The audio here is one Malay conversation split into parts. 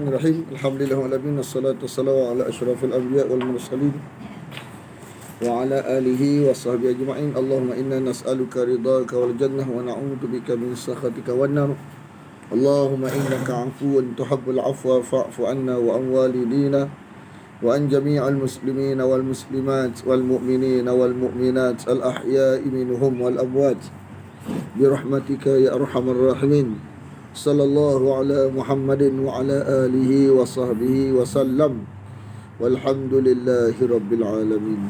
Bismillahirrahmanirrahim. Alhamdulillahirabbil wassalatu wassalamu ala asyrafil anbiya wal mursalin wa ala alihi wa sahbihi ajma'in. Allahumma inna nas'aluka ridhaka wal jannah wa na'udzubika min sakhatika wan nar. Allahumma innaka 'afuwun tuhibbul 'afwa fa'fu 'anna wa an walidina wa an jami'al muslimina wal muslimat wal mu'minina wal mu'minat al ahya'i minhum wal amwat bi rahmatika ya arhamar rahimin. Sallallahu ala Muhammadin wa ala alihi wa sahbihi wa sallam. Walhamdulillahi rabbil alamin.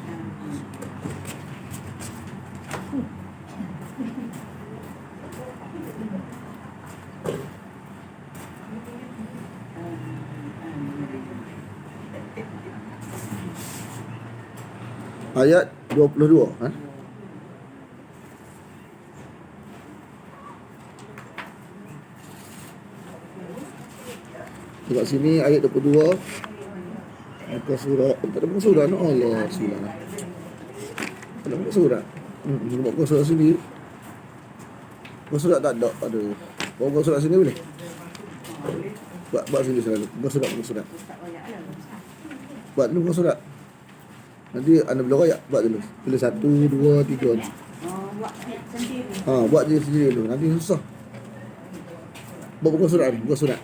Ayat 22, Dekat sini ayat 22 muka surat. Tak ada muka surat. Allah Bismillah. Tak ada muka surat. Muka surat sini. Muka surat tak ada. Bawa muka surat sini boleh? Buat sini selalu. Muka surat. Buat dulu muka surat. Nanti anda boleh royak. Buat dulu. Tulis 1, 2, 3. Buat sendiri. Buat je sendiri dulu. Nanti susah. Buat muka surat ni. Muka surat.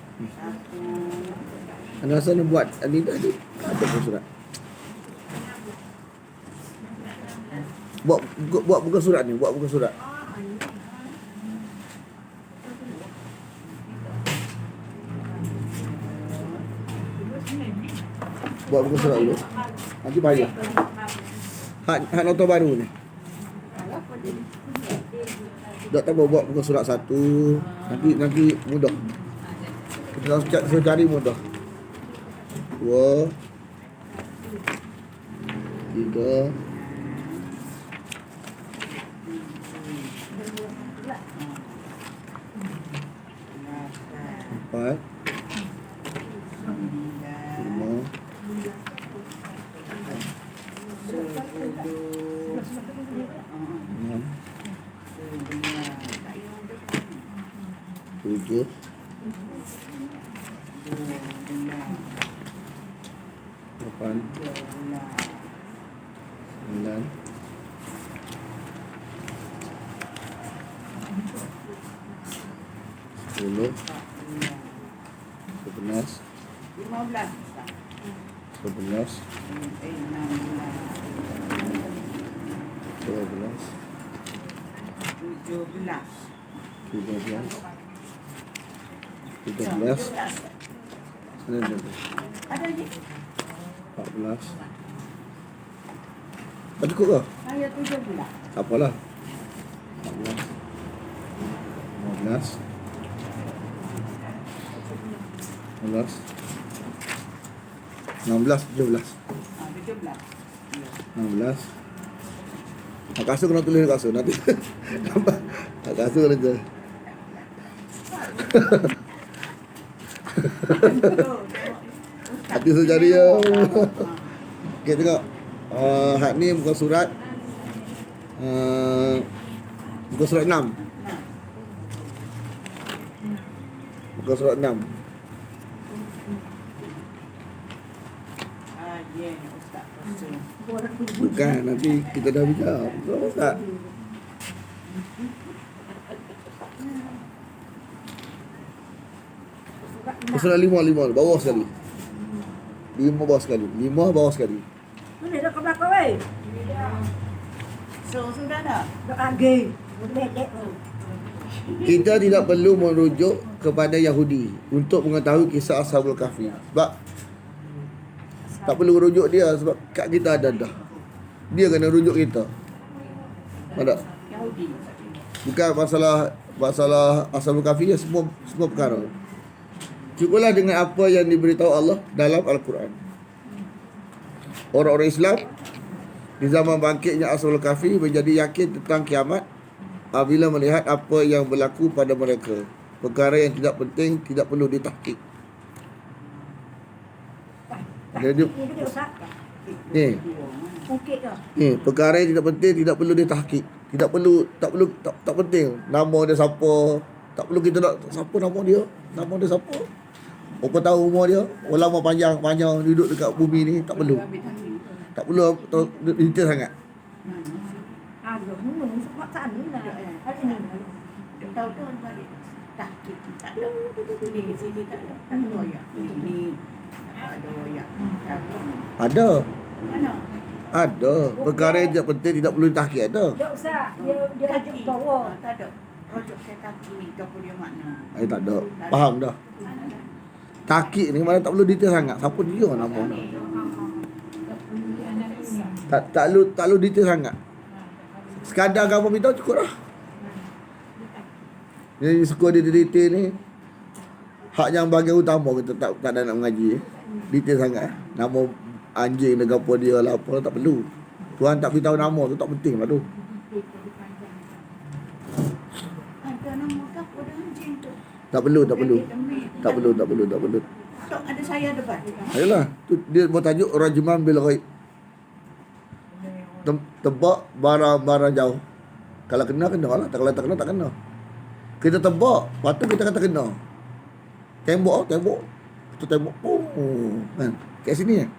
Anda rasa ni buat ni tadi ada muka surat. Buat muka surat ni, buat muka surat. Buat muka surat dulu. Nanti bayar. Hak nota baru ni. Tak tambah buat muka surat 1. Nanti mudah. Kita cari mudah. 2, 3, 4, 5, 6, 7, 8, 9, 10, 11, 12, 13, 14. Tak cukup ke? Ayat 17. Tak apalah. 14, 15, 16, 17. 16. Kat kasut kena tulis kat kasut nanti. Nampak? Kat kasut kena tulis. Hati saya cari ya. Okay, tengok. Hak ni muka surat. Muka surat 6. Muka surat 6. Bukan, nanti kita dah bincang. Ustaz. Muka surat 5 bawah sekali. 5 bawah sekali. 5 bawah sekali. Mana dah ke belakang weh? So sudah dah. Dah lagi. Kita tidak perlu merujuk kepada Yahudi untuk mengetahui kisah Ashabul Kahfi. Sebab tak perlu rujuk dia sebab kat kita ada dah. Dia kena rujuk kita. Ada? Yahudi. Bukan masalah Ashabul Kahfi, semua perkara. Cukuplah dengan apa yang diberitahu Allah dalam Al-Quran. Orang-orang Islam di zaman bangkitnya Ashabul Kahfi menjadi yakin tentang kiamat apabila melihat apa yang berlaku pada mereka. Perkara yang tidak penting tidak perlu ditahqiq. Jadi ni perkara yang tidak penting tidak perlu ditahqiq. Tak penting nama dia siapa. Tak perlu kita nak siapa nama dia siapa. Berapa tahun umur dia, ulama panjang duduk dekat bumi ni, tak perlu. Tak perlu detail sangat. Ada gunung sebab sana lah. Ada ni. Tahu tu tadi. Tak tak ada. Di sini tak ada. Tak ada ya. Ini ada ya. Ada. Mana? Ada. Perkara yang tidak penting tidak perlu ditahkik ada. Tak usah. Dia ada bawah. Tak ada. Rojok saya kaki ni tak boleh makna. Tak ada. Faham dah. Tahkik ni mana tak perlu detail sangat. Siapa dia nama dia. Tak perlu detail sangat. Sekadar agama kita cukup lah. Jadi suka detail ni hak yang bahagian utama kita tak ada nak mengaji. Detail sangat. Nama anjing dengan apa dia lah apa tak perlu. Tuhan tak beritahu nama tu tak penting lah tu. Ada nama kau pada anjing tu. Tak perlu. Tak perlu. Tak ada saya depan. Ayolah, tu dia bertajuk Rajman bil Ghaib. Tebak barang-barang jauh. Kalau kena lah, kalau tak kena tak kena. Kita tebak, lepas tu kita kata kena. Tembok. Tu tembok. Kan? Kat sini kan.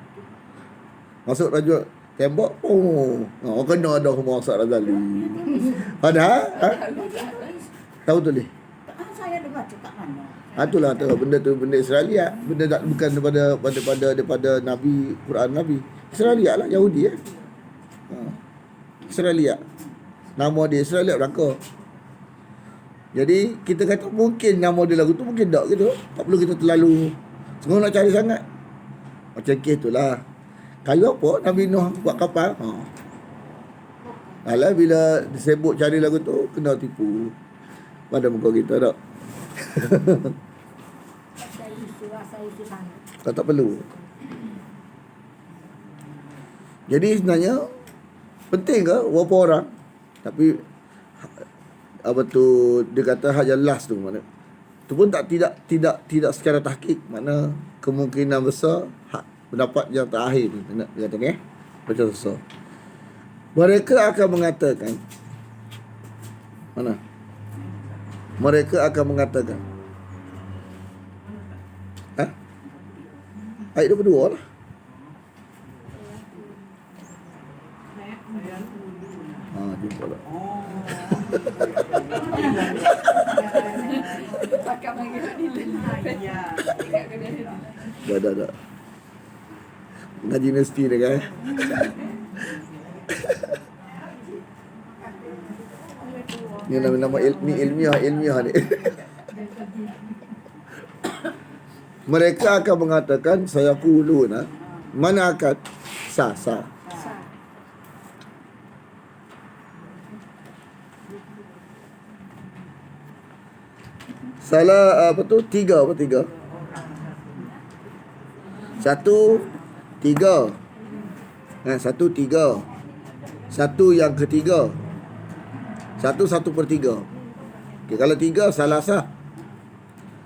Masuk rajuk tembok. Oh, kena dah semua masak Razali. Padahal tahu tu ni. Saya debat cakap mana. Itulah benda tu benda Israeliat, benda tak bukan daripada Nabi, Quran Nabi. Israeliat lah, Yahudi Israeliat. Nama dia Israeliat belaka. Jadi kita kata mungkin nama dia lagu tu, mungkin tak gitu. Tak perlu kita terlalu semua nak cari sangat. Macam kes tu lah. Kayu apa Nabi Nuh buat kapal. Alah bila disebut cari lagu tu kena tipu. Pada muka kita tak. Tak perlu. Jadi sebenarnya penting ke berapa orang? Tapi apa tu dia kata hak yang last tu mana? Tu pun tidak secara tahqiq, mana kemungkinan besar hak pendapat yang terakhir ni dia kata ni macam susah. Mereka akan mengatakan mana? Mereka akan mengatakan ayat 22 lah. Jumpa lah. Dah. Ngaji universiti ni kan. Ni nama ni ilmiah ni. Mereka akan mengatakan saya quluna, mana akan sa. Salah apa tu? Tiga. Satu, tiga. Satu, tiga. Satu yang ketiga. Satu per tiga. Okay, kalau tiga, salah sah.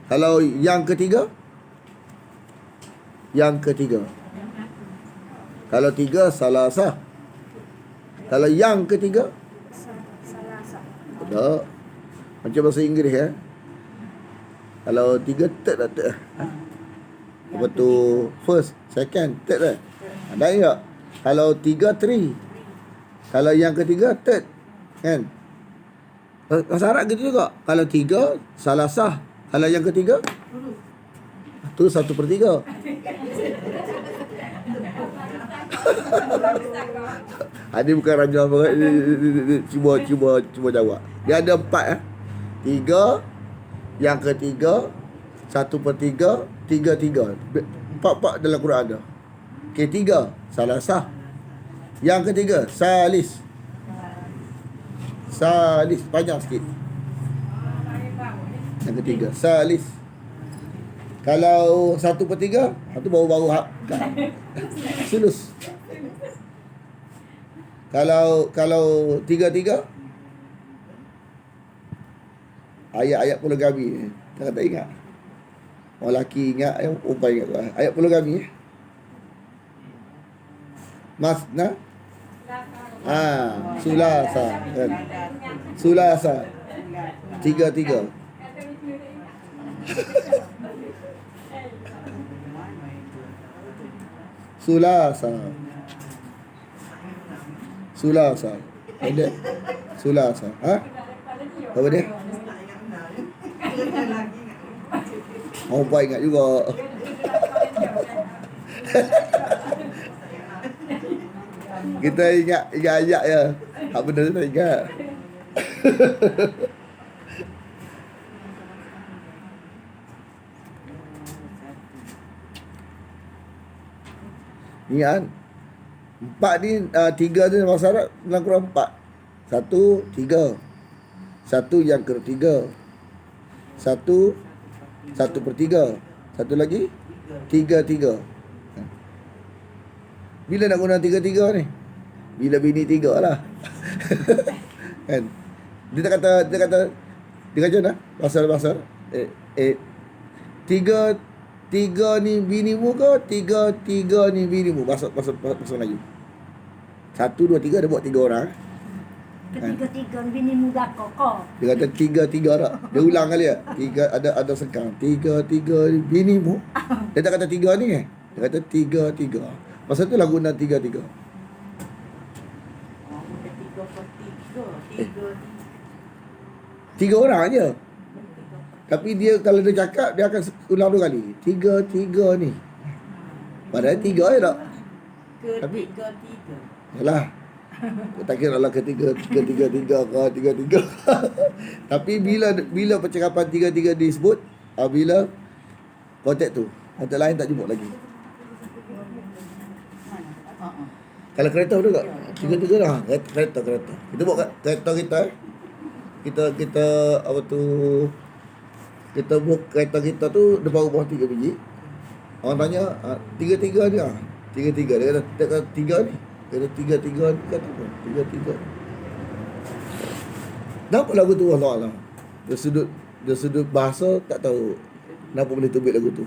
Kalau yang ketiga, kalau tiga, salah sah. Kalau yang ketiga, salah sah. tak. Macam bahasa Inggeris ya. Kalau tiga, third lah third. Apa tu? First, second, third lah. Ada tak? Kalau tiga, three. Kalau yang ketiga, third. Kan? Bahasa Arab gitu juga. Kalau tiga, salah sah. Kalau yang ketiga, tu 1/3. Ini bukan raja apa. Cuba jawab. Dia ada 4 3, yang ketiga 1/3, 3. 4 dalam Quran ada. Okay, 3 salah sah. Yang ketiga salis panjang sikit. Yang ketiga salis. Kalau 1/3 itu baru sulus. Kalau 3 ayat-ayat poligami tak ingat. Orang lelaki ingat, yang perempuan ingat tu. Ayat poligami Masna Sulasa kan? Sulasa 3 Sulasa. Sulasa. Ada sulasa. Ha? Apa dia? Oh, baik ingat juga. Kita ingat ayat ya. Hak benda tu tak ingat. Ingat kan? Empat ni, tiga tu bahasa Arab dalam Quran empat. Satu, tiga. Satu yang ketiga. Satu per tiga. Satu lagi, tiga. Bila nak guna tiga ni? Bila bini tiga lah. Kan? Dia kata nah, bahasa tiga ni binimu ke? Tiga ni binimu. Bahasa Melayu. 1, 2, 3 dia buat 3 orang. Ketiga-tiga bini muda kokoh. Dia kata tiga tak. Dia ulang kali ya. Ada sekang. Tiga binimu. Dia tak kata tiga ni Dia kata tiga. Masa tu lah guna tiga. Tiga orang je. Tapi dia kalau dia cakap, dia akan ulang 2 kali. Tiga ni. Padahal 3 je tak. Ketiga. Yalah. Tak kira lah tiga. Tapi bila percakapan tiga disebut, bila konteks lain tak jemput lagi. Kalau kereta betul tak? Tiga dah. Kereta. Kita buat kereta kita. Kita apa tu? Kita buat kereta kita tu depan rumah 3 biji. Orang tanya, tiga ni ah. Tiga. Dia kata 3 ni. Dia kata tiga ni kata apa? Tiga. Kenapa lagu tu Allah Allah? Dari sudut bahasa tak tahu kenapa boleh terbit lagu tu.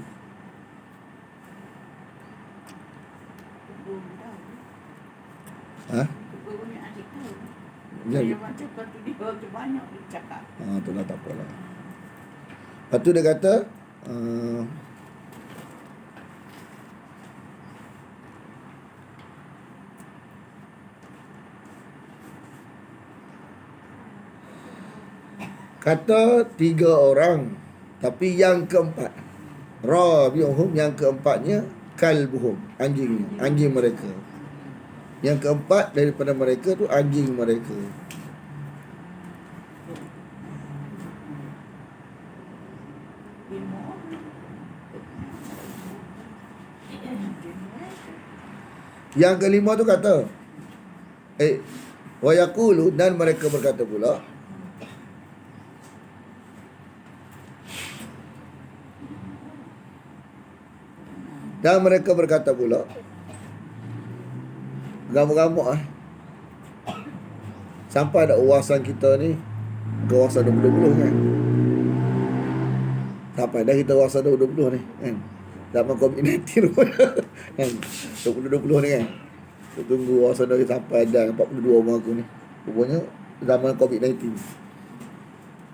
Ha? Ya. Banyak dia cakap. Tu lah tak apalah. Lepas tu dia kata kata 3 orang, tapi yang keempat rabiuhum, yang keempatnya kalbuhum, anjing mereka. Yang keempat daripada mereka tu anjing mereka. Yang kelima tu kata wa yaqulu, dan mereka berkata pula, gamuk-gamuk sampai ada uasan kita ni kawasan 2020 kan. Sampai dah kita uasan 2020 ni kan. Zaman COVID-19 pun kan. 2020 ni kan. Kita tunggu uasan dah sampai dah 42 umur aku ni. Rupanya zaman COVID-19.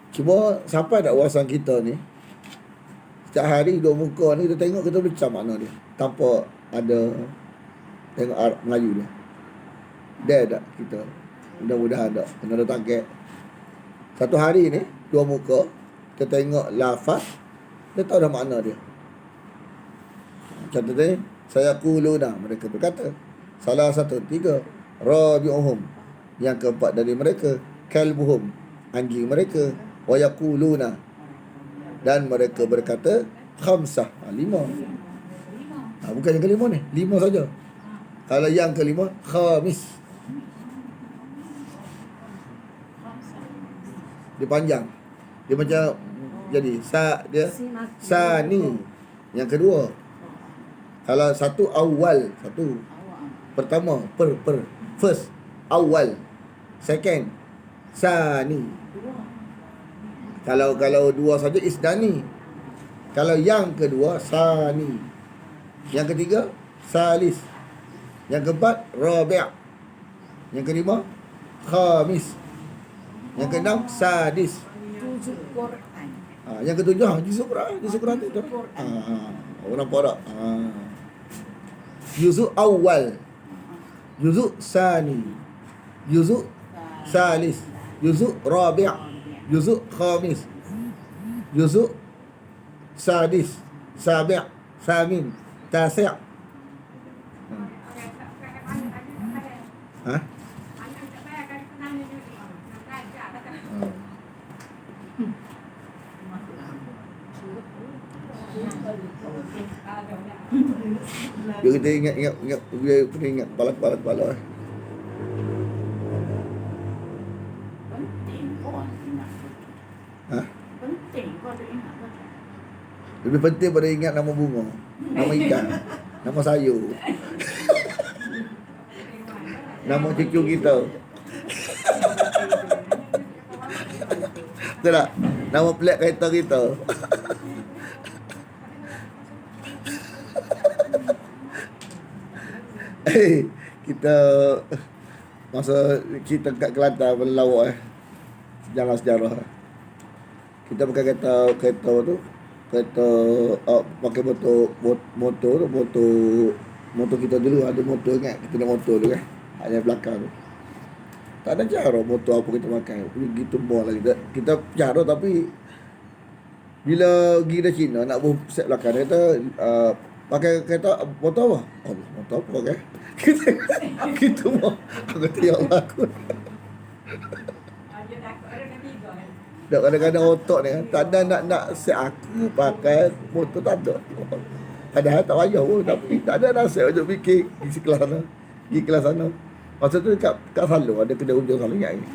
Cuma sampai dah uasan kita ni, setiap hari 2 muka ni kita tengok, kita boleh macam mana dia tanpa ada tengok Arab Melayu dia. Dia tak kita. Mudah-mudahan tak kena ada target. Satu hari ni 2 muka kita tengok lafaz, dia tahu dah makna dia. Contohnya saya quluna, mereka berkata. Salah satu 3 rabiuhum, yang keempat dari mereka kalbuhum, anjing mereka. Wa yaquluna, dan mereka berkata 5. 5. Bukan yang kelima ni, 5 saja. Kalau yang kelima khamis, dia panjang. Dia macam jadi sani. Yang kedua. Kalau satu awal, satu pertama, first, awal. Second, sani. Kalau 2 saja isnani. Kalau yang kedua sani. Yang ketiga salis. Yang keempat rabi'. Yang kelima khamis. Yang keenam sadis. Juzuk Quran. Yang ketujuh juzuk Quran. Juzuk Quran tu. Orang nampak tak? juzuk awal, juzuk sani, juzuk salis, juzuk rabi', juzuk khamis, juzuk sadis, sabi', samin, tasi'. Ha? Dia kita ingat dia kena ingat kepala. Penting kau ingat. Ha? Penting kau ada ingat. Lebih penting pada ingat nama bunga, nama ikan, nama sayur, nama cucu kita. Betul tak? Nama pelat kereta kita. Kita masa kita kat Kelantan berlawak sejarah-sejarah. Kita pakai kereta tu, pakai motor kita dulu ada motor kan, kita ada motor tu kan, ada belakang tu. Tak ada cara motor apa kita pakai. Pergi tumbang lagi. Kita cara tapi bila pergi dari China nak buat set belakang dia kata pakai kereta motor apa? Oh, motor apa pakai? Kita mau aku kata ya Allah aku. Tak kadang-kadang otak ni kan, tak ada nak set aku pakai motor tak ada. Padahal tak payah pun tapi tak ada rasa untuk fikir pergi kelas sana. Pergi kelas sana. Masa tu kat Salur ada kedai ujung Salur ingat ni.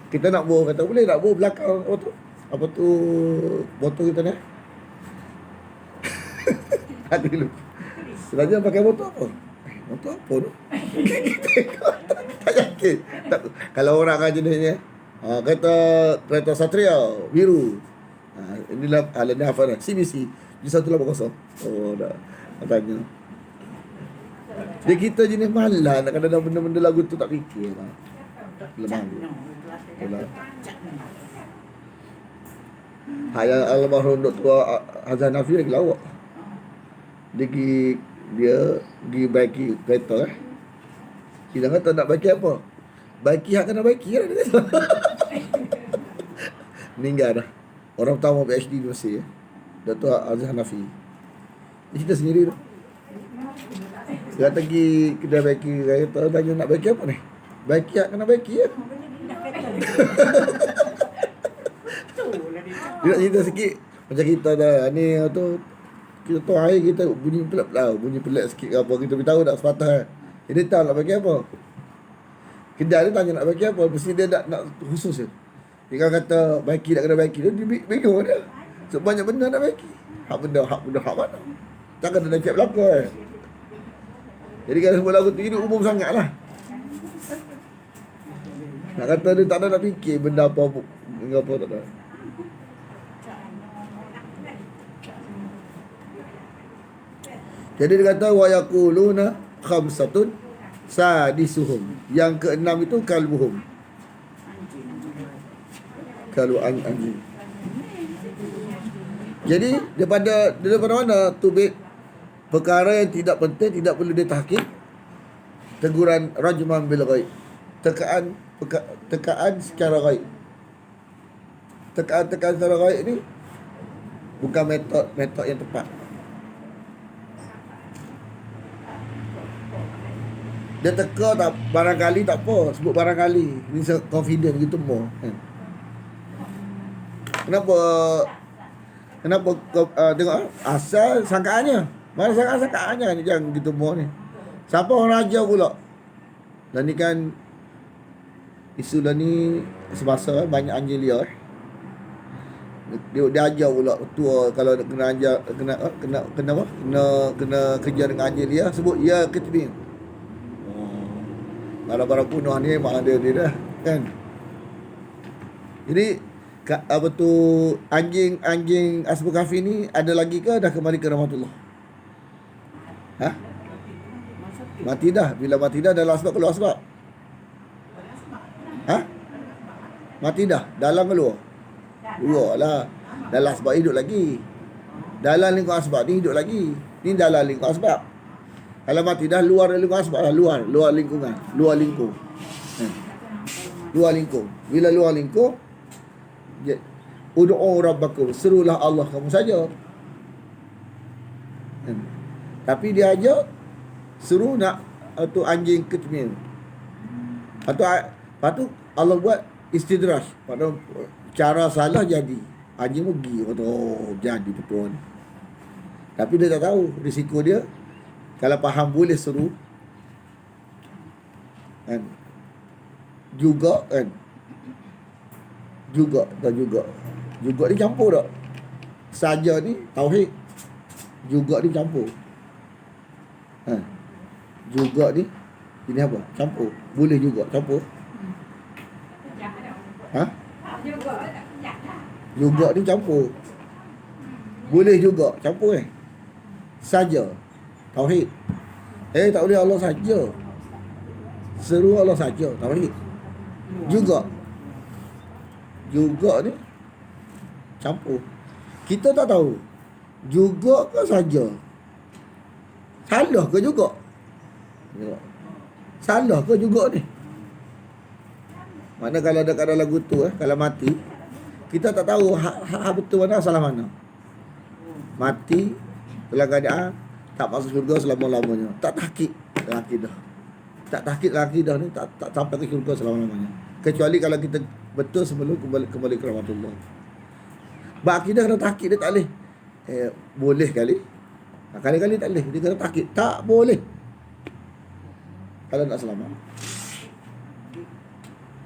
Kita nak bawa kata boleh nak bawa belakang apa tu motor kita ni. Ada dulu. Selajar pakai motor apa? Motor apa tu? Tak yakin. Kalau orang kan jenisnya kereta Satria biru. Inilah alat hafal dah. CBC J180. Oh dah. Tanya. Dia kita jenis malas nak kadang-kadang benda-benda lagu tu tak fikir lah. Lemah. Hayal almarhum Dr. Hazan Nafi lagi lawak. Dia pergi baiki kereta Kita kata nak baiki apa? Baiki hak kena baiki lah dia kata. Meninggal dah. Orang pertama PhD di Mesir Dr. Hazan Nafi. Dia cerita sendiri tu. Dia kata pergi kedai baiki kereta, tanya nak baiki apa ni? Baiki hak kena baiki lah. Dia nak cerita sikit macam kita dah ni tu kita tahu air kita bunyi pelat sikit ke apa kita beritahu tak sepatah. Jadi dia tahu nak bagi apa. Kedai dia tanya nak bagi apa, mesti dia nak khusus je. Dia kan kata baiki nak kena baiki dia bingung dia. Sebab banyak benda nak baiki. Hak benda hak mana? Takkan dia nak cek belakang. Jadi kalau sebut lagu tu hidup umum sangat lah. Nak kata dia tak ada nak fikir benda apa tak ada. Jadi dia kata wa yaquluna khamsatun sadisuhum. Yang keenam itu kalbuhum. Kalau anjing. Jadi daripada mana tubik perkara yang tidak penting, tidak perlu ditahqiq. Teguran rajman bil ghaib. Tekaan secara ghaib. Tekaan secara ghaib ni bukan metod yang tepat. Dia teka tak barangkali tak apa, sebut barangkali. Ni confident gitu more. Kenapa tengok asal sangkaannya. Mana sangkaannya ni jangan gitu more ni. Siapa orang raja pula? Dan ni kan isu dah ni semasa banyak anjing liar. Dia ajar pula tua kalau kena ajar kena apa? Kena kerja dengan anjing liar sebut ya ketibing. Barang-barang punah ni memang ada dia dah kan. Jadi apa tu anjing Asbab Kahfi ni ada lagi ke dah kembali ke rahmatullah? Ha? Mati dah. Bila mati dah dalam asbab keluar asbab. Ha? Mati dah. Dalam keluar. Keluar lah. Dalam asbab hidup lagi. Dalam lingkup asbab ni hidup lagi. Ni dalam lingkup asbab. Kalau mati dah luar dari lingkungan asbab lah, luar lingkungan, luar lingkup. Luar lingkup. Bila luar lingkup, ud'u rabbakum, serulah Allah kamu saja. Tapi dia aja suruh nak atau anjing ketmil. Lepas tu Allah buat istidraj. Pada cara salah jadi. Anjing pergi. Kata, oh jadi betul. Tapi dia tak tahu risiko dia. Kalau faham boleh seru. Kan? Juga kan. Juga ni campur tak? Saja ni tauhid. Juga ni campur. Juga ni ini apa? Campur. Boleh juga campur. Juga ni campur. Boleh juga campur saja. Tauhid. Tak boleh Allah saja. Seru Allah saja. Tauhid. Juga ni campur. Kita tak tahu juga ke saja. Salah ke juga? Salah ke juga ni? Mana kalau ada kat lagu tu kalau mati, kita tak tahu hak betul mana, salah mana. Mati dalam keadaan tak masuk syurga selama-lamanya. Tak tahqiq dalam akidah. Tak tahqiq dalam akidah ni tak sampai ke syurga selama-lamanya. Kecuali kalau kita betul sebelum kembali ke rahmatullah. Bab akidah kena tahqiq dia tak boleh. Boleh kali. Kali-kali tak boleh. Dia kena tahqiq. Tak boleh. Kalau nak selamat.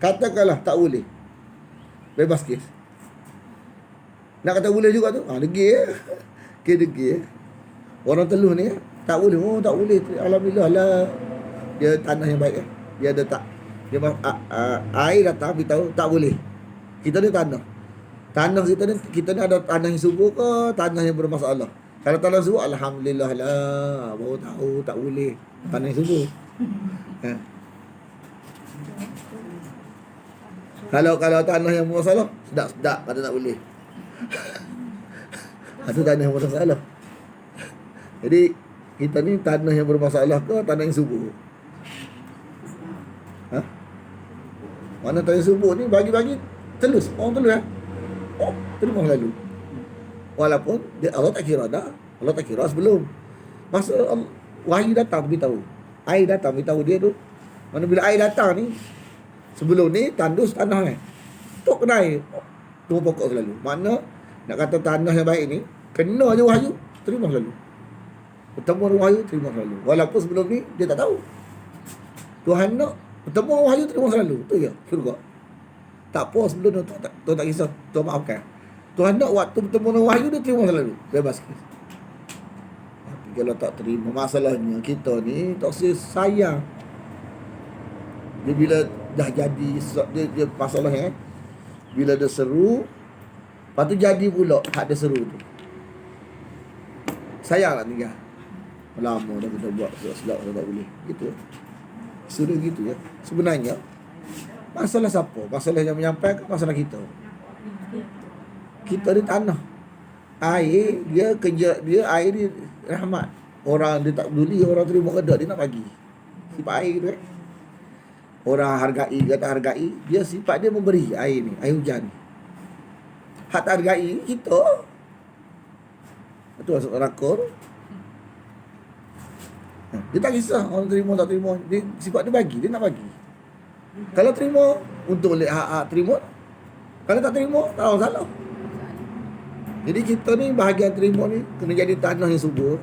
Katakanlah tak boleh. Bebas kes. Nak kata boleh juga tu. Degil kes degil. Orang teluh ni tak boleh. Oh tak boleh. Alhamdulillah lah. Dia tanah yang baik Dia ada tak. Dia air datang beritahu tak boleh. Kita ni tanah. Tanah kita ni ada tanah yang subur ke tanah yang bermasalah. Kalau tanah subur, alhamdulillah lah. Baru tahu tak boleh. Tanah yang subur. Kalau tanah yang bermasalah, sedap kata tak boleh. Itu tanah yang bermasalah. Jadi kita ni tanah yang bermasalah ke tanah yang subur? Mana tanah yang subur ni bagi-bagi telus. Orang telus Oh, terima lalu. Walaupun Allah tak kira dah. Allah tak kira sebelum. Masa wahyu datang beritahu. Air datang beritahu dia tu. Mana bila air datang ni, sebelum ni tandus tanah tok kena air. Tumbuh pokok selalu. Mana nak kata tanah yang baik ni, kena je wahyu, terima selalu. Bertemu dengan wahyu, terima selalu. Walaupun sebelum ni dia tak tahu. Tuhan nak bertemu dengan wahyu, terima selalu. Tu je, syurga. Tak apa sebelum tu tak kisah. Tuhan maafkan. Tuhan nak waktu bertemu dengan wahyu, dia terima selalu. Bebas. Tapi kalau tak terima, masalahnya kita ni tak sayang. Dia bila dah jadi dia masalah bila dia seru, lepas tu jadi pula hak dia seru tu. Sayang nak tinggal. Lama dah kita buat sedap tak boleh. Gitu. Sudah gitu ya. Sebenarnya masalah siapa? Masalah yang menyampaikan, masalah kita. Kita di tanah. Air dia kerja dia, air dia rahmat. Orang dia tak peduli orang terima ke tak, dia nak bagi. Sifat air tu Orang hargai ke tak hargai, dia sifat dia memberi air ni, air hujan ni. Hak tak hargai kita. Itu masuk neraka. Dia tak kisah orang terima tak terima. Dia sifat dia bagi, dia nak bagi. Kalau terima, untuk boleh hak terima. Kalau tak terima, tak ada salah. Jadi kita ni bahagian terima ni kena jadi tanah yang subur.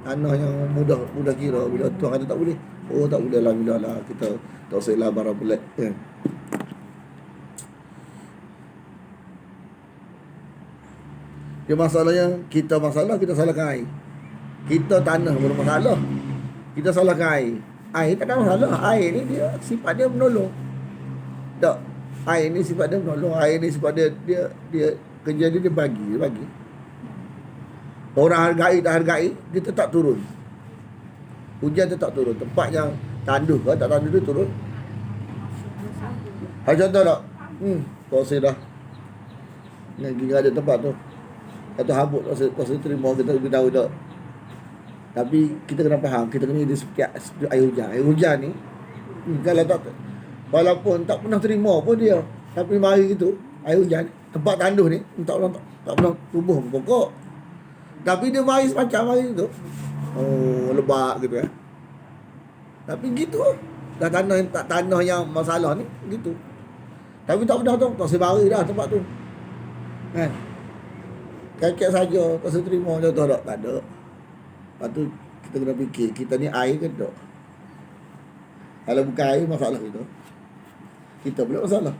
Tanah yang mudah kira. Bila Tuhan kata tak boleh, oh tak boleh, alhamdulillah lah. Kita tak usah lah barang pelik Dia masalahnya, kita salahkan air. Kita tanah bermasalah, kita salahkan air. Air tak ada masalah. Air ni dia sifat dia menolong. Tak. Air ni sifat dia menolong. Air ni sifat dia kerja dia bagi. Orang hargai tak hargai, dia tetap turun. Hujan tetap turun. Tempat yang tanduh ke tak tanduh dia turun. Contoh tak? Kau dah yang ada tempat tu. Kata habuk kau terima kita tahu tak. Tapi kita kena faham, kita kena ada seperti air hujan. Air hujan ni kalau tak, walaupun tak pernah terima pun dia, tapi mari gitu air hujan ni, tempat tanduh ni tak pernah tumbuh pokok. Tapi dia mari semacam hari tu. Oh, lebat gitu Tapi gitu dah tanah yang masalah ni gitu. Tapi tak pernah tu, tak sebari dah tempat tu. Kan? Kakek saja tak terima contoh tak ada. Lepas tu kita kena fikir, kita ni air ke tak? Kalau bukan air, masalah kita. Kita pula masalah.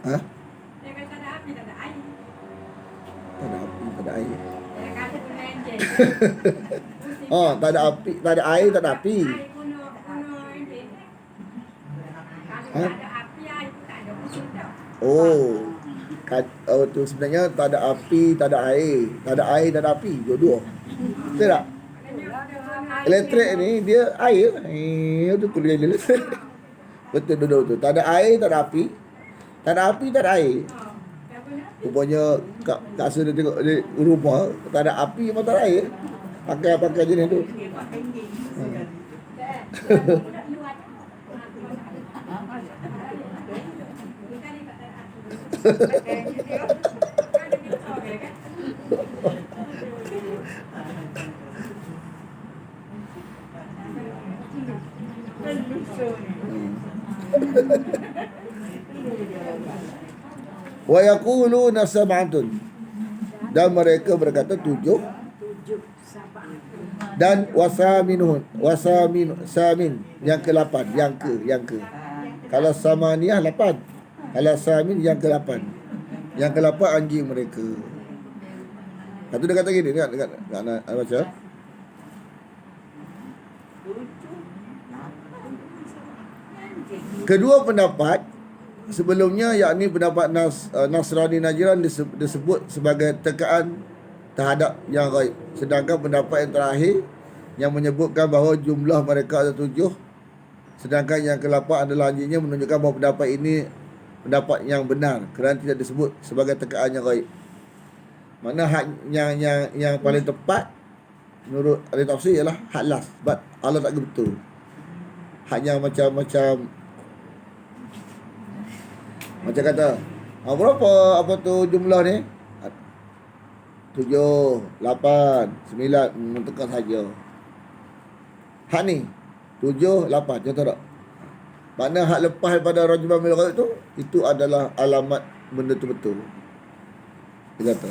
Ha? Dia kata ada api, tak ada air. Tak ada api, tak ada air. Dia kata guna enjin. Oh, tak ada api, tak ada air, tak ada api. Air guna enjin. Kalau tak ada api, air pun tak ada musim dah. Oh, tu sebenarnya tak ada api, tak ada air. Tak ada air, tak ada api. Dua-dua. Betul tak? Elektrik ni dia air. Tu kuliah dia. Betul, dua-dua tu. Tak ada air, tak ada api. Tak ada api, tak ada air. Rupanya kat asal dia tengok di rumah tak ada api, memang tak ada air. Pakai jenis tu. Wa yaquluna sab'atun, dan mereka berkata 7, dan samin yang ke-8, yang ke. Kalau samaniyah 8, kalau samin yang ke-8. Yang ke-8 anjing mereka. Satu dia kata gini, dekat baca. Kedua pendapat sebelumnya, yakni pendapat Nasrani Najran disebut sebagai tekaan terhadap yang gaib. Sedangkan pendapat yang terakhir yang menyebutkan bahawa jumlah mereka ada 7, sedangkan yang ke-8 adalah anjingnya, menunjukkan bahawa pendapat ini pendapat yang benar kerana tidak disebut sebagai tekaan yang gaib. Mana hak yang paling tepat menurut ahli tafsir ialah hak las, sebab Allah tak betul. Hak yang macam kata, berapa apa tu jumlah ni? 7, 8, 9, menentukan saja. Hak ni 7, 8, contoh tak? Makna hak lepas daripada rajman bil ghaib tu, itu adalah alamat benda tu betul. Dia kata.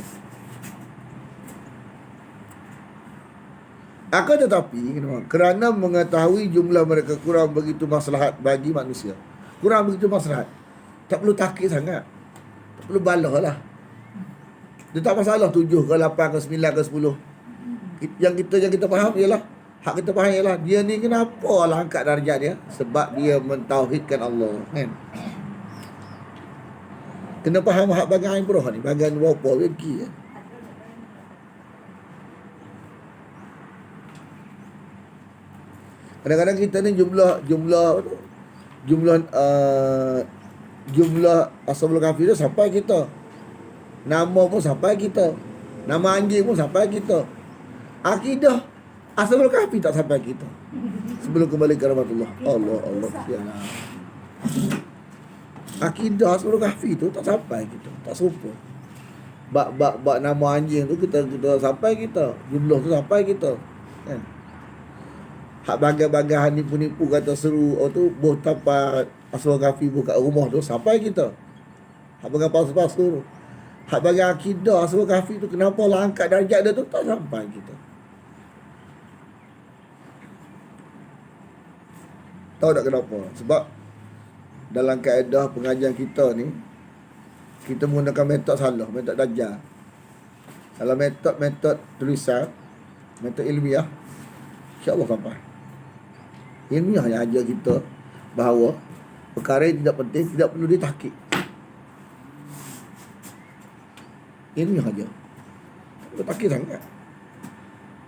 Akan tetapi, kerana mengetahui jumlah mereka kurang begitu maslahat bagi manusia. Kurang begitu maslahat. Tak perlu takik sangat. Tak perlu balah lah. Dia tak masalah 7 ke 8 ke 9 ke 10. Yang kita faham ialah, hak kita faham ialah, dia ni kenapa lah angkat darjat dia? Sebab dia mentauhidkan Allah, kan? Kena faham hak bagian ibrah ni, bagian berapa lagi kan? Kadang-kadang kita ni jumlah Ashabul Kahfi tu sampai kita. Nama pun sampai kita. Nama anjing pun sampai kita. Akidah Ashabul Kahfi tak sampai kita. Sebelum kembali ke rahmatullah. Allah sialah. Akidah Ashabul Kahfi tu tak sampai kita. Tak serupa. Bak nama anjing tu kita sampai kita. Jumlah tu sampai kita. Kan? Hak bagai-bagai nipu-nipu kata seru tu boh tapak Ashabul Kahfi buka rumah tu sampai kita. Hak bagai palsu-palsu tu. Hak bagi akidah Ashabul Kahfi tu, kenapa Allah angkat darjat dia tu, tak sampai kita. Tahu tak kenapa? Sebab dalam kaedah pengajian kita ni, kita menggunakan metod salah, metod Dajjal. Kalau metod tulisan, metod ilmiah, insya-Allah sampai. Ilmiah yang ajar kita bahawa perkara yang tidak penting tidak perlu ditahqiq. Ilmiah aja. Tak tahqiq sangat.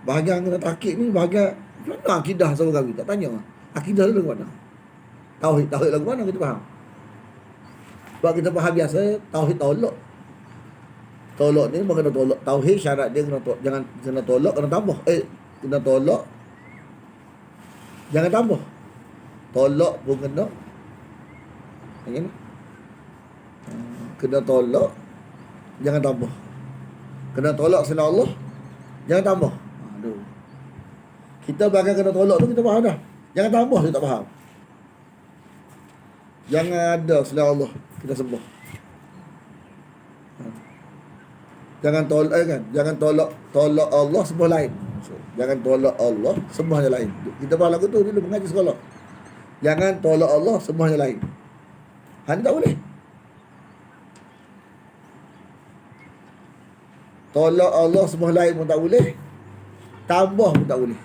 Bahagian kena tahqiq ni bahagian mana akidah Ashabul Kahfi, tak tanya. Akidah tu ke mana? Tauhid lagu mana kita faham? Sebab kita faham biasa tauhid tolak. Tolak ni bukan kena tolak. Tauhid syarat dia jangan kena tolak, kena tambah. Kena tolak jangan tambah. Tolak pun kena. Macam ni. Kena tolak jangan tambah. Kena tolak selain Allah jangan tambah. Aduh. Kita bahkan kena tolak tu kita faham dah. Jangan tambah kita tak faham. Jangan ada selain Allah kita sembah. Jangan tolak kan. Jangan tolak Allah sembah lain. Jangan tolak Allah sembah yang lain. Kita faham lagu tu dulu mengaji sekolah. Jangan tolak Allah sembah yang lain. Ni tak boleh. Tolak Allah sembah lain pun tak boleh. Tambah pun tak boleh.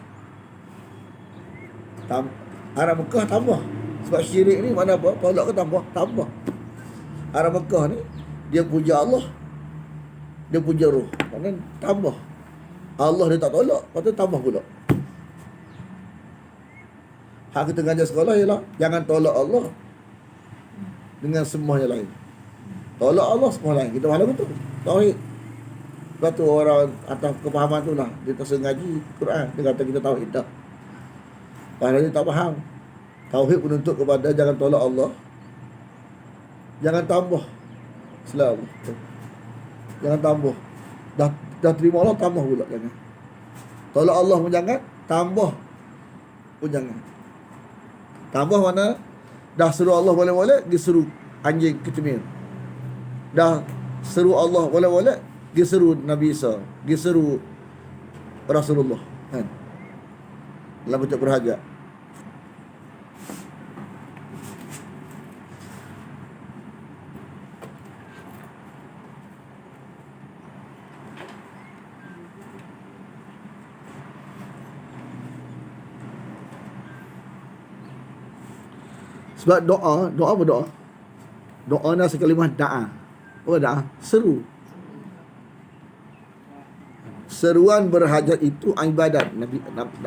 Arab Mekah tambah. Sebab syirik ni mana apa? Tolak ke tambah? Tambah. Arab Mekah ni dia puja Allah, dia puja roh. Maknanya tambah. Allah dia tak tolak, lepas tu tambah pula. Hak kita ngajar sekolah ialah jangan tolak Allah dengan sembah yang lain. Tolak Allah sembah lain. Kita faham betul. Tauhid. Lepas tu orang atas kepahaman tu lah dia tak ngaji Quran, dia kata kita tauhid dah. Padahal dia tak faham. Tauhid menuntut kepada jangan tolak Allah, jangan tambah selain Allah. Jangan tambah. Dah terima Allah, tambah pula jangan. Tolak Allah pun jangan, tambah pun jangan. Tambah mana? Dah seru Allah boleh-boleh, dia seru anjing ketemir. Dah seru Allah boleh-boleh, dia seru Nabi Isa, dia seru Rasulullah kan. Dalam bentuk berhajat. Sebab doa apa doa? Doa ni asal kalimah da'a. Apa da'a? Seru. Seruan berhajat itu ibadat. Nabi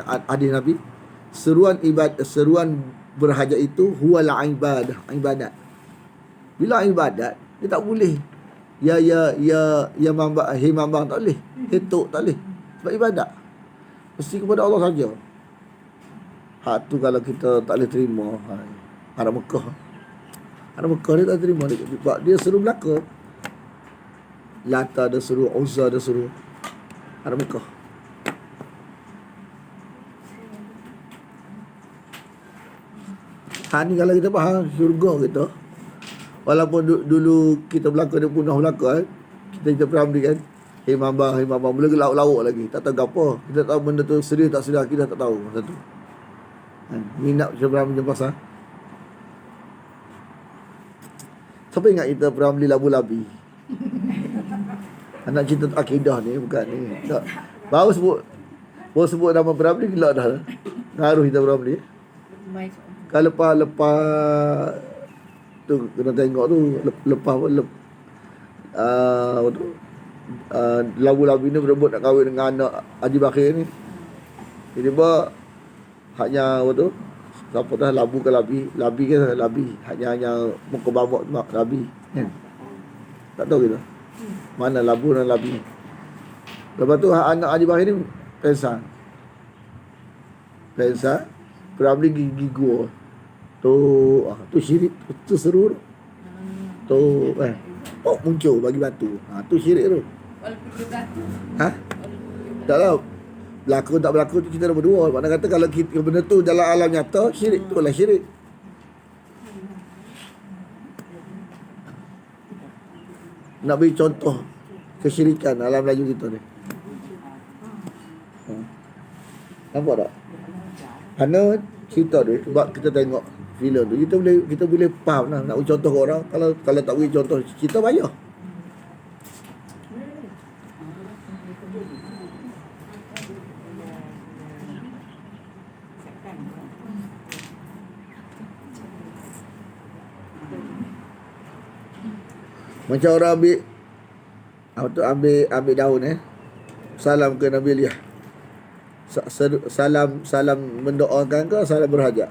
hadis Nabi. Seruan berhajat itu huwal ibadat. Bila ibadat, dia tak boleh. Ya mambang tak boleh. Ketuk tak boleh. Sebab ibadat. Mesti kepada Allah saja. Hak tu kalau kita tak boleh terima. Arab Mekah dia tak terima dia. Sebab dia suruh belaka. Lata dia suruh, Uzza dia suruh. Arab Mekah. Ni kalau kita faham syurga kita. Walaupun dulu kita belaka dia punah belaka kita primary kan. Mambang boleh lauk lagi. Tak tahu apa. Kita tahu benda tu serius tak serius kita tak tahu masa tu. Minat macam pasal. Siapa ingat kita pernah beli labu-labi? Anak cerita akidah ni bukan ni. Tak. Baru sebut nama pernah beli gila dah. Ngaruh kita pernah beli. Kalau lepas tu kena tengok tu lepas labu-labi ni berebut nak kahwin dengan anak Haji Bakir ni. Tiba-tiba haknya apa tu? Siapa dah labu ke labi ke labi. Hanya muka babak labi kan. Tak tahu kita mana labu dan labi. Lepas tu anak Haji Bahir ni pensan Pramli gigi gua tu syirik tu seru tu muncul bagi batu tu syirik tu. Walaupun dia berlaku. Tak tahu berlaku tak berlaku tu kita nombor dua. Mana kata kalau kita benda tu dalam alam nyata syirik tu lah syirik. Nak beri contoh kesyirikan alam Melayu kita ni. Nampak tak? Kerana cerita tu sebab kita tengok filem tu kita boleh faham lah nak beri contoh ke orang. Kalau tak beri contoh cerita payah. Macam orang ambil daun salam ke Nabi Elias. Salam mendoakan ke salam berhajat.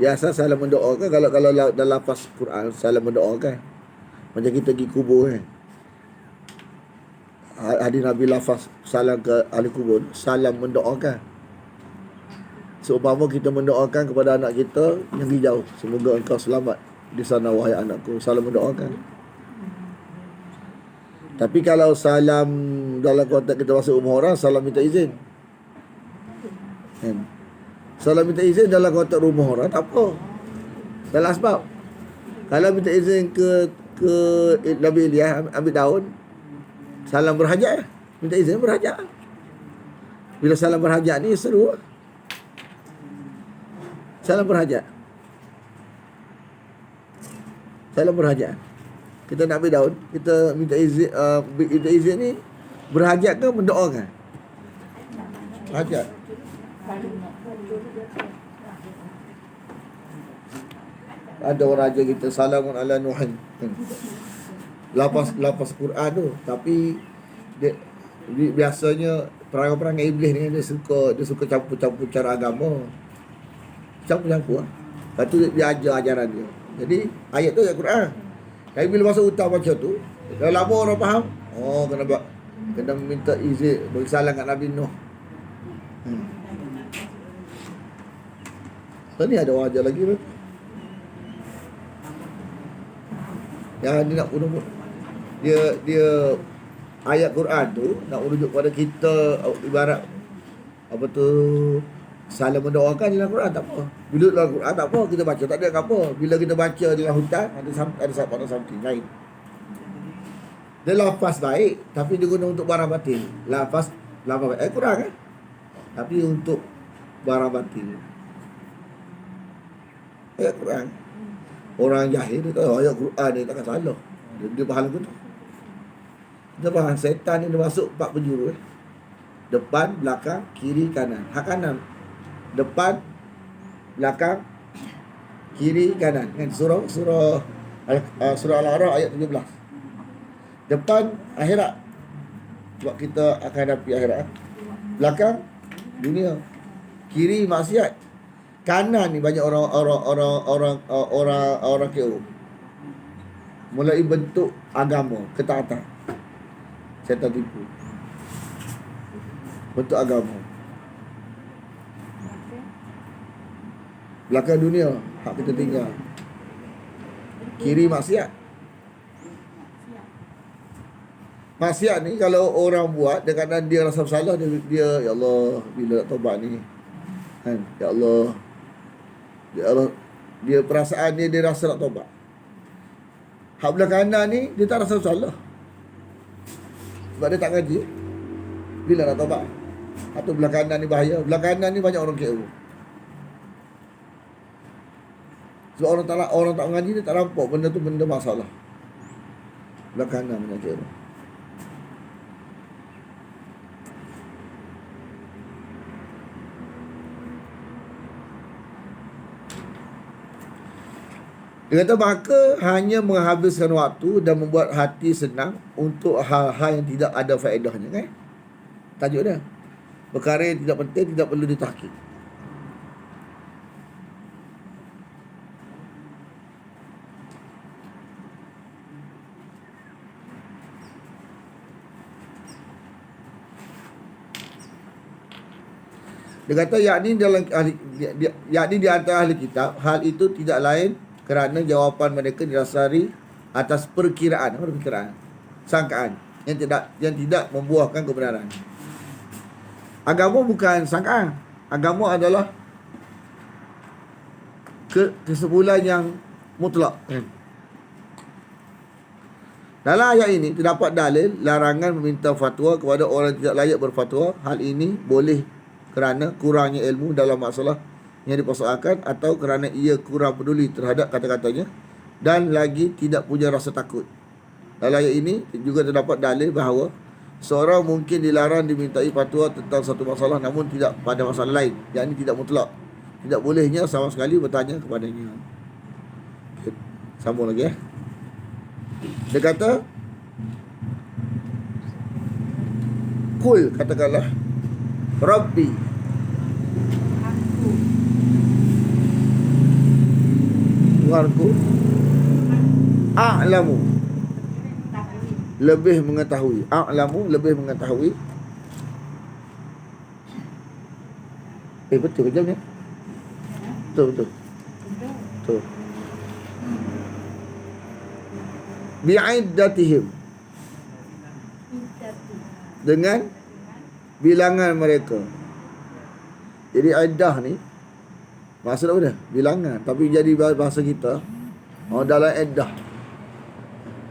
Biasa salam mendoakan kalau dalam lafaz Quran salam mendoakan. Macam kita pergi kubur kan. Hadis Nabi lafaz salam ke ahli kubur, salam mendoakan. Seumpama kita mendoakan kepada anak kita yang pergi jauh, semoga engkau selamat di sana wahai anakku, salam mendoakan. Tapi kalau salam dalam konteks kita masuk rumah orang, salam minta izin. Kan? Salam minta izin dalam konteks rumah orang tak apa. Dalam sebab kalau minta izin ke Nabi Ilyas ambil daun, salam berhajat, minta izin berhajat. Bila salam berhajat ni seru. Salam berhajat. Salam berhajat. Kita nak ambil daun, kita minta izin ni berhajat ke mendoakan? Hajat. Ada orang raja kita salamun ala Nuhin. Lapas Quran tu, tapi dia biasanya perangai-perangai iblis ni dia suka campur-campur cara agama. Campur-campur. Lepas tu dia ajar ajaran dia. Jadi ayat tu ayat Quran. Tapi bila masuk hutang macam tu, dah lama orang faham. Oh, kena minta izin bagi salam kat Nabi Nuh. So ni ada orang ajar lagi tu. Yang dia nak urut dia ayat Quran tu nak merujuk pada kita, ibarat apa tu, salam mendoakan dalam Quran tak apa. Bila dalam Quran tak apa, kita baca tak ada apa. Bila kita baca dalam hutan ada something lain. Dia lafaz baik tapi dia guna untuk barang batin. Lafaz baik Quran kan. Tapi untuk barang batin. Ayat Quran. Orang jahil dia tahu ayat Quran dia takkan salah. Dia faham lagu tu. Dia faham setan ni dia masuk 4 penjuru. Depan, belakang, kiri, kanan. Hak kanan. Depan, belakang, kiri, kanan. Kan surah Al-A'raf ayat 17. Depan akhirat. Sebab kita akan hadapi akhirat. Belakang dunia. Kiri maksiat. Kanan ni banyak orang KO. Mulai bentuk agama, ketaatan. Setan tipu. Bentuk agama. Belakang dunia, hak kita tinggal. Kiri maksiat. Maksiat ni kalau orang buat dengan dia rasa bersalah, dia ya Allah, bila nak taubat ni. Kan? Ya Allah, dia perasaan dia rasa nak taubat. Hak belah kanan ni dia tak rasa bersalah. Sebab dia tak ngaji. Bila nak taubat? Atau belah kanan ni bahaya. Belah kanan ni banyak orang KO. Sebab orang tak mengaji dia tak nampak benda tu benda masalah. Belah kanan banyak KO. Dia kata maka hanya menghabiskan waktu dan membuat hati senang untuk hal-hal yang tidak ada faedahnya, kan? Tajuk dia. Perkara yang tidak penting tidak perlu ditahqiq. Dia kata yakni di antara ahli kitab, hal itu tidak lain kerana jawapan mereka didasari atas perkiraan, sangkaan yang tidak membuahkan kebenaran. Agama bukan sangkaan. Agama adalah kesimpulan yang mutlak. Dalam ayat ini terdapat dalil larangan meminta fatwa kepada orang yang tidak layak berfatwa. Hal ini boleh kerana kurangnya ilmu dalam masalah yang dipersoalkan atau kerana ia kurang peduli terhadap kata-katanya dan lagi tidak punya rasa takut. Dalam ayat ini juga terdapat dalil bahawa seorang mungkin dilarang dimintai fatwa tentang satu masalah namun tidak pada masalah lain, yakni tidak mutlak. Tidak bolehnya sama sekali bertanya kepadanya. Sambung lagi. Dia kata, Kul, katakanlah, Rabbi, Tuhanku a'lamu, lebih mengetahui. A'lamu, lebih mengetahui. Betul ke jamnya? Betul. Betul. Bi'iddatihim, dengan bilangan mereka. Jadi iddah ni maksud apa dia? Bilangan. Tapi jadi bahasa kita, dalam iddah.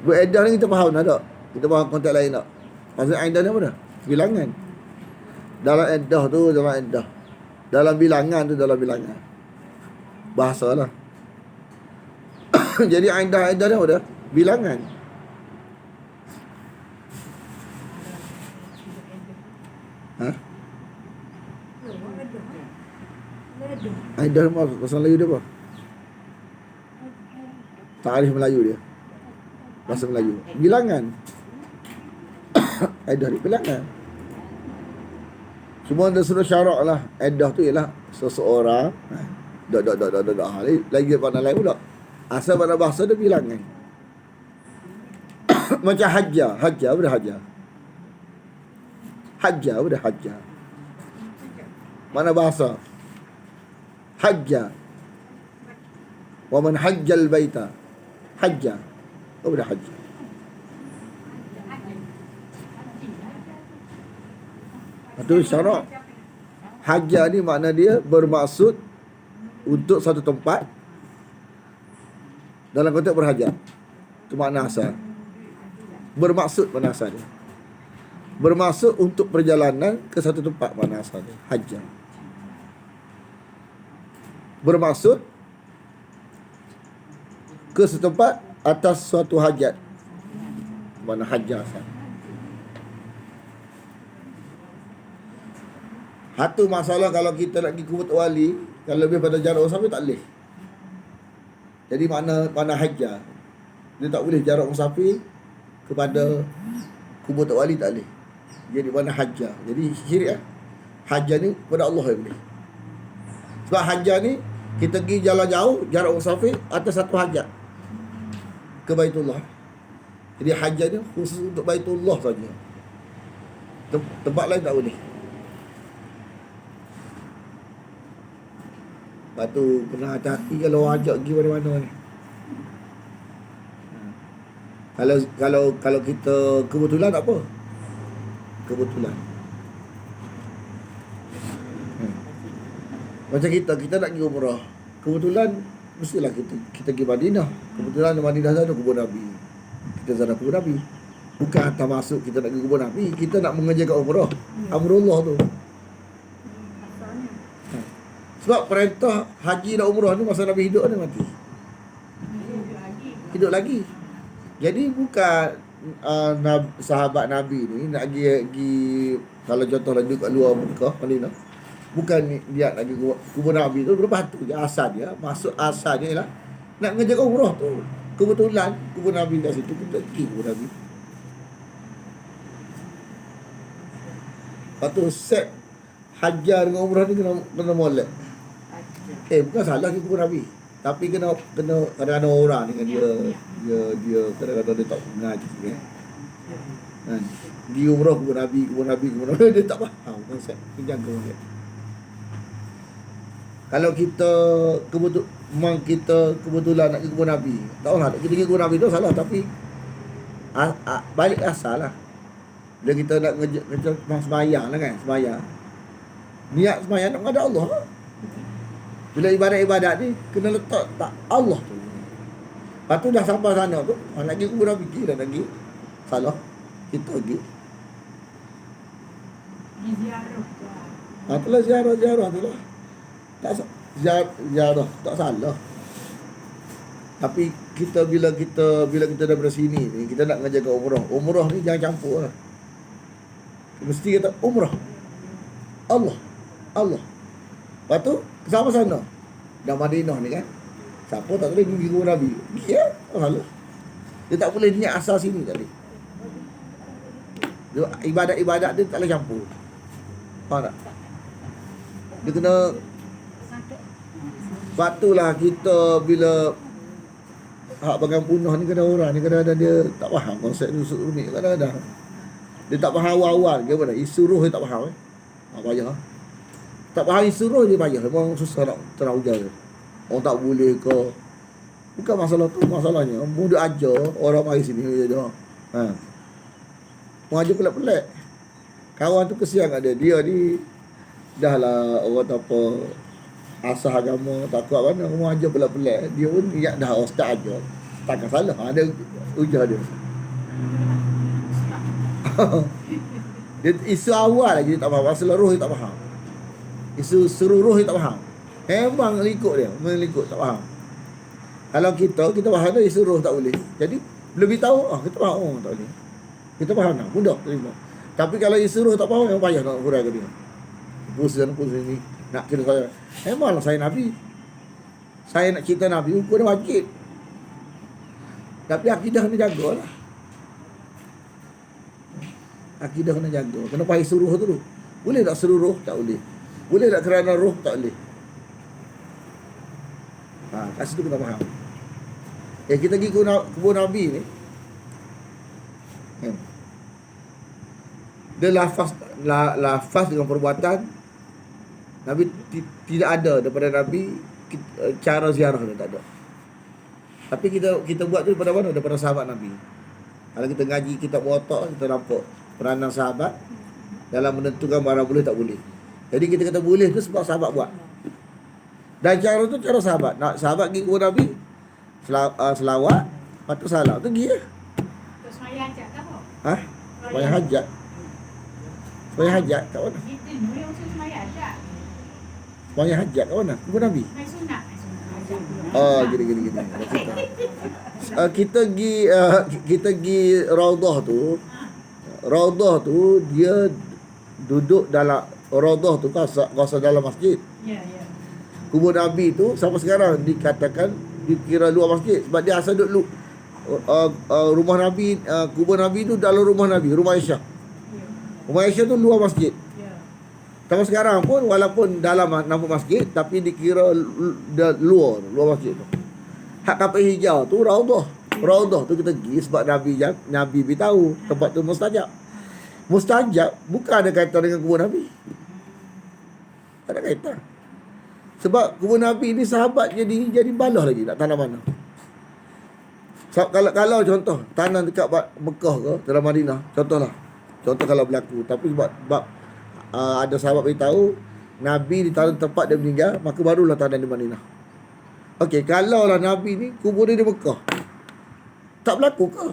Iddah ni kita faham tak? Kita faham konteks lain tak? Maksud iddah ni apa dia? Bilangan. Dalam iddah tu, dalam iddah. Dalam bilangan tu, dalam bilangan. Bahasa lah. Jadi iddah ni apa dia? Bilangan. Ha? Iddah apa? Bahasa Melayu dia apa? Tarikh Melayu dia. Bahasa Melayu. Bilangan. Iddah ni bilangan. Semua dah suruh syarak lah. Iddah tu ialah seseorang. Lagi pada lain pula. Asal pada bahasa dia bilangan. Macam hajjah. Hajjah, apa dia hajjah? Hajjah, apa dia hajjah? Mana bahasa? Hajjah. Wa man hajjal baita. Hajjah. Apa dia hajjah? Itu syarak. Hajjah ni makna dia bermaksud untuk satu tempat dalam konteks berhajat. Itu makna asal. Bermaksud makna asal dia. Bermaksud untuk perjalanan ke satu tempat makna asal dia. Hajjah. Bermaksud ke setempat atas suatu hajat. Mana hajjah asal. Satu masalah kalau kita nak pergi kubur wali, kalau lebih pada jarak musafir tak boleh. Jadi mana hajjah. Dia tak boleh jarak musafir kepada kubur wali, tak boleh. Jadi mana hajjah. Jadi syirik lah. Hajjah ni kepada Allah yang boleh. Sebab hajjah ni kita pergi jalan jauh, jarak musafir atas satu hajat ke Baitullah. Jadi hajjah ni khusus untuk Baitullah saja. Tempat lain tak boleh. Lepas tu kena hati-hati kalau ajak pergi mana-mana ni. Kalau kita kebetulan tak apa. Kebetulan. Macam kita nak pergi umrah. Kebetulan mestilah kita pergi Madinah. Kebetulan di Madinah sana kubur Nabi. Kita sana kubur Nabi. Bukan hantar masuk kita nak pergi kubur Nabi, kita nak mengerjakan umrah. Amrullah tu. Sebab perintah haji dan umrah ni masa Nabi hidup ni mati. Hidup lagi. Jadi bukan sahabat Nabi ni nak pergi kalau contohlah duduk kat luar Mekah, Madinah. Bukan dia nak pergi kubur Nabi tu, berapa tu je asal dia. Maksud asalnya ialah nak mengerjakan umrah tu. Kebetulan kubur Nabi kat situ, kita pergi kubur Nabi. Lepas tu set hajar dengan umrah ni kena molek. Bukan salah ke kubur Nabi, tapi kena kadang-kadang orang ni kan dia kadang-kadang dia tak mengaji kan. Di umrah kubur Nabi dia tak faham konsep. Jaga dia. Kalau kita kebetulan nak pergi kubur Nabi, tak salah kita pergi kubur Nabi tu salah, tapi balik asal lah. Bila kita nak ngejar sembahyang lah kan, sembahyang. Niat sembahyang nak menghadap Allah. Bila ibadat-ibadat ni kena letak tak Allah tu. Lepas tu dah sampai sana tu, nak pergi kubur Nabi dah lagi. Salah. Kita pergi. Itulah ziarah tu lah. Tak ziarah tak salah. Tapi bila kita daripada sini ni, kita nak mengerjakan umrah. Umrah ni jangan campur lah. Mesti kata umrah. Allah. Lepas tu sama sana. Dah Madinah ni kan. Siapa tak boleh pergi kubur Nabi? Pergi ya. Tak salah. Dia tak boleh niat asal sini tadi. Ibadat-ibadat dia tak boleh campur. Faham tak? Dia kena. Sebab itulah kita bila hak bagian punah ni kadang orang ni kadang-kadang dia tak faham konsep nusuk rumit kadang-kadang. Dia tak faham awal-awal ke apa dah. Isu roh dia tak faham payah. Tak faham isu roh dia payah. Memang susah nak terang ujar dia. Orang tak boleh ke. Bukan masalah tu, masalahnya muda ajar orang mari sini je. Orang ajar pelik-pelik. Kawan tu kesian kat dia. Dia ni dah lah orang tak apa asah agama tak kuat mana. Orang ajar pelik-pelik. Dia pun ingat dah ustaz ajar. Takkan salah. Ada ujar dia. Dia isu awal lagi dia tak faham. Masalah roh dia tak faham. Isu seru roh dia tak faham. Memang ikut dia. Mengikut tak faham. Kalau kita faham dah isu roh tak boleh. Jadi lebih tahu kita faham tak boleh. Kita faham dah. Mudah terima. Tapi kalau isu roh tak faham memang payah nak huraikan dia. Pusing ni. Nak kira saya. Memanglah saya Nabi. Saya nak cerita Nabi. Hukum dia wajib. Tapi akidah kena jagalah. Akidah kena jaga. Kena faham suruh tu dulu. Boleh tak seluruh? Tak boleh. Boleh tak kerana roh? Tak boleh. Kat situ kita faham. Kita pergi kebun Nabi ni. Dia lafaz dengan perbuatan Nabi tidak ada daripada Nabi cara ziarah dia tak ada. Tapi kita buat tu daripada mana? Daripada sahabat Nabi. Kalau kita ngaji kitab Muwatta, kita nampak peranan sahabat dalam menentukan barang boleh tak boleh. Jadi kita kata boleh tu sebab sahabat buat. Dan cara tu cara sahabat. Nak sahabat pergi ke Nabi selawat, patut salam tu pergi lah. Terus maya hajat tak apa? Semaya hajat. Semaya hajat kat mana? Kita ni yang usul maya hajat. Semaya hajat kat mana? Ke Nabi? Mai sunat. Gini. Kita pergi Raudhah tu. Raudhah tu dia duduk dalam Raudhah tu kawasan dalam masjid. Ya. Kubur Nabi tu sampai sekarang dikatakan dikira luar masjid sebab dia asal duduk rumah Nabi, kubur Nabi tu dalam rumah Nabi, rumah Aisyah. Rumah Aisyah tu luar masjid. Sampai sekarang pun walaupun dalam nama masjid tapi dikira luar masjid tu. Hak kapal hijau tu Raudhah. Raudhah tu kita pergi sebab Nabi beritahu tempat tu mustajab. Mustajab bukan ada kaitan dengan kubur Nabi. Tak ada kaitan. Sebab kubur Nabi ni sahabat jadi balah lagi nak tanam mana. Kalau contoh tanam dekat Mekah ke dalam Madinah, contoh kalau berlaku, tapi sebab ada sahabat beritahu Nabi ditanam tempat dia meninggal, maka barulah tanam di Madinah. Okey, kalau lah Nabi ni kubur dia di Mekah, tak berlaku ke?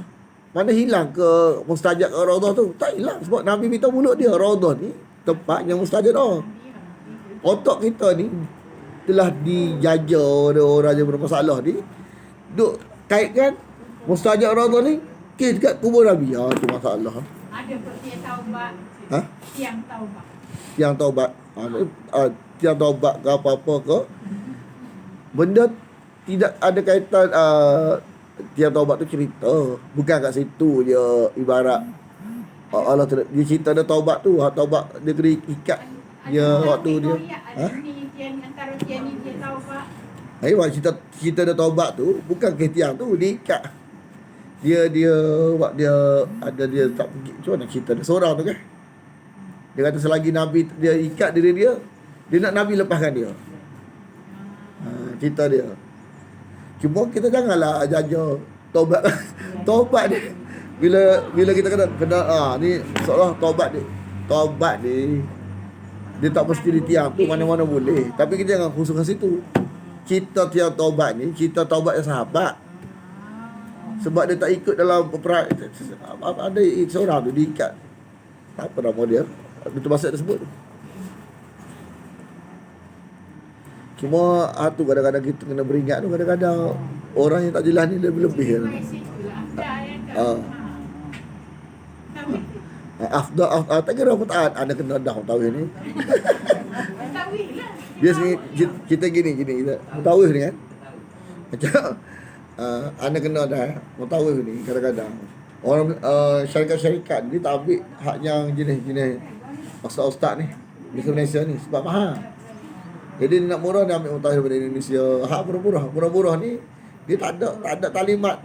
Mana hilang ke mustajab ke Raudhah tu? Tak hilang sebab Nabi beritahu mulut dia Raudhah ni tempat yang mustajab dah. Otak kita ni telah dijajah oleh orang yang bermasalah ni duk kaitkan mustajab Raudhah ni dekat kubur Nabi. Tu masalah. Ada tiang taubat. Tiang taubat. Tiang taubat. Tiang taubat ke apa-apa ke. Benda tidak ada kaitan. Tiang taubat tu cerita. Bukan kat situ je ibarat Allah dia cerita ada taubat tu. Taubat dia kena ikat dia waktu dia. Tiang antara tiang ni dia taubat. Waktu cerita ada taubat tu bukan ke tiang tu diikat. Dia buat dia ada dia tak pergi. Macam mana cerita dia seorang tu kan. Dia kata selagi Nabi dia ikat diri dia nak Nabi lepaskan dia. Cerita dia. Cuma kita janganlah jaja taubat. Taubat ni bila kita kena ni seolah taubat ni. Taubat ni dia tak mesti di tiang tu mana-mana boleh. Tapi kita jangan khususkan situ. Kita tiang taubat ni, kita taubat yang sahabat. Sebab dia tak ikut dalam ada seorang tu diikat. Apa nama dia? Itu bahasa tersebut. Cuma tu kadang-kadang kita kena beringat tu kadang-kadang orang yang tak jelas ni lebih-lebih. Afdal tak kira apa taat anda kena dah mutawif ni. Dia kita gini kita mutawif ni kan. Macam anda kena dah mutawif ni kadang-kadang orang syarikat-syarikat ni tak ambil hak yang jenis-jenis ustaz-ustaz ni di Malaysia ni sebab mahal. Jadi nak murah dia ambil mutawif daripada Indonesia. Hak murah-murah ni Dia tak ada talimat.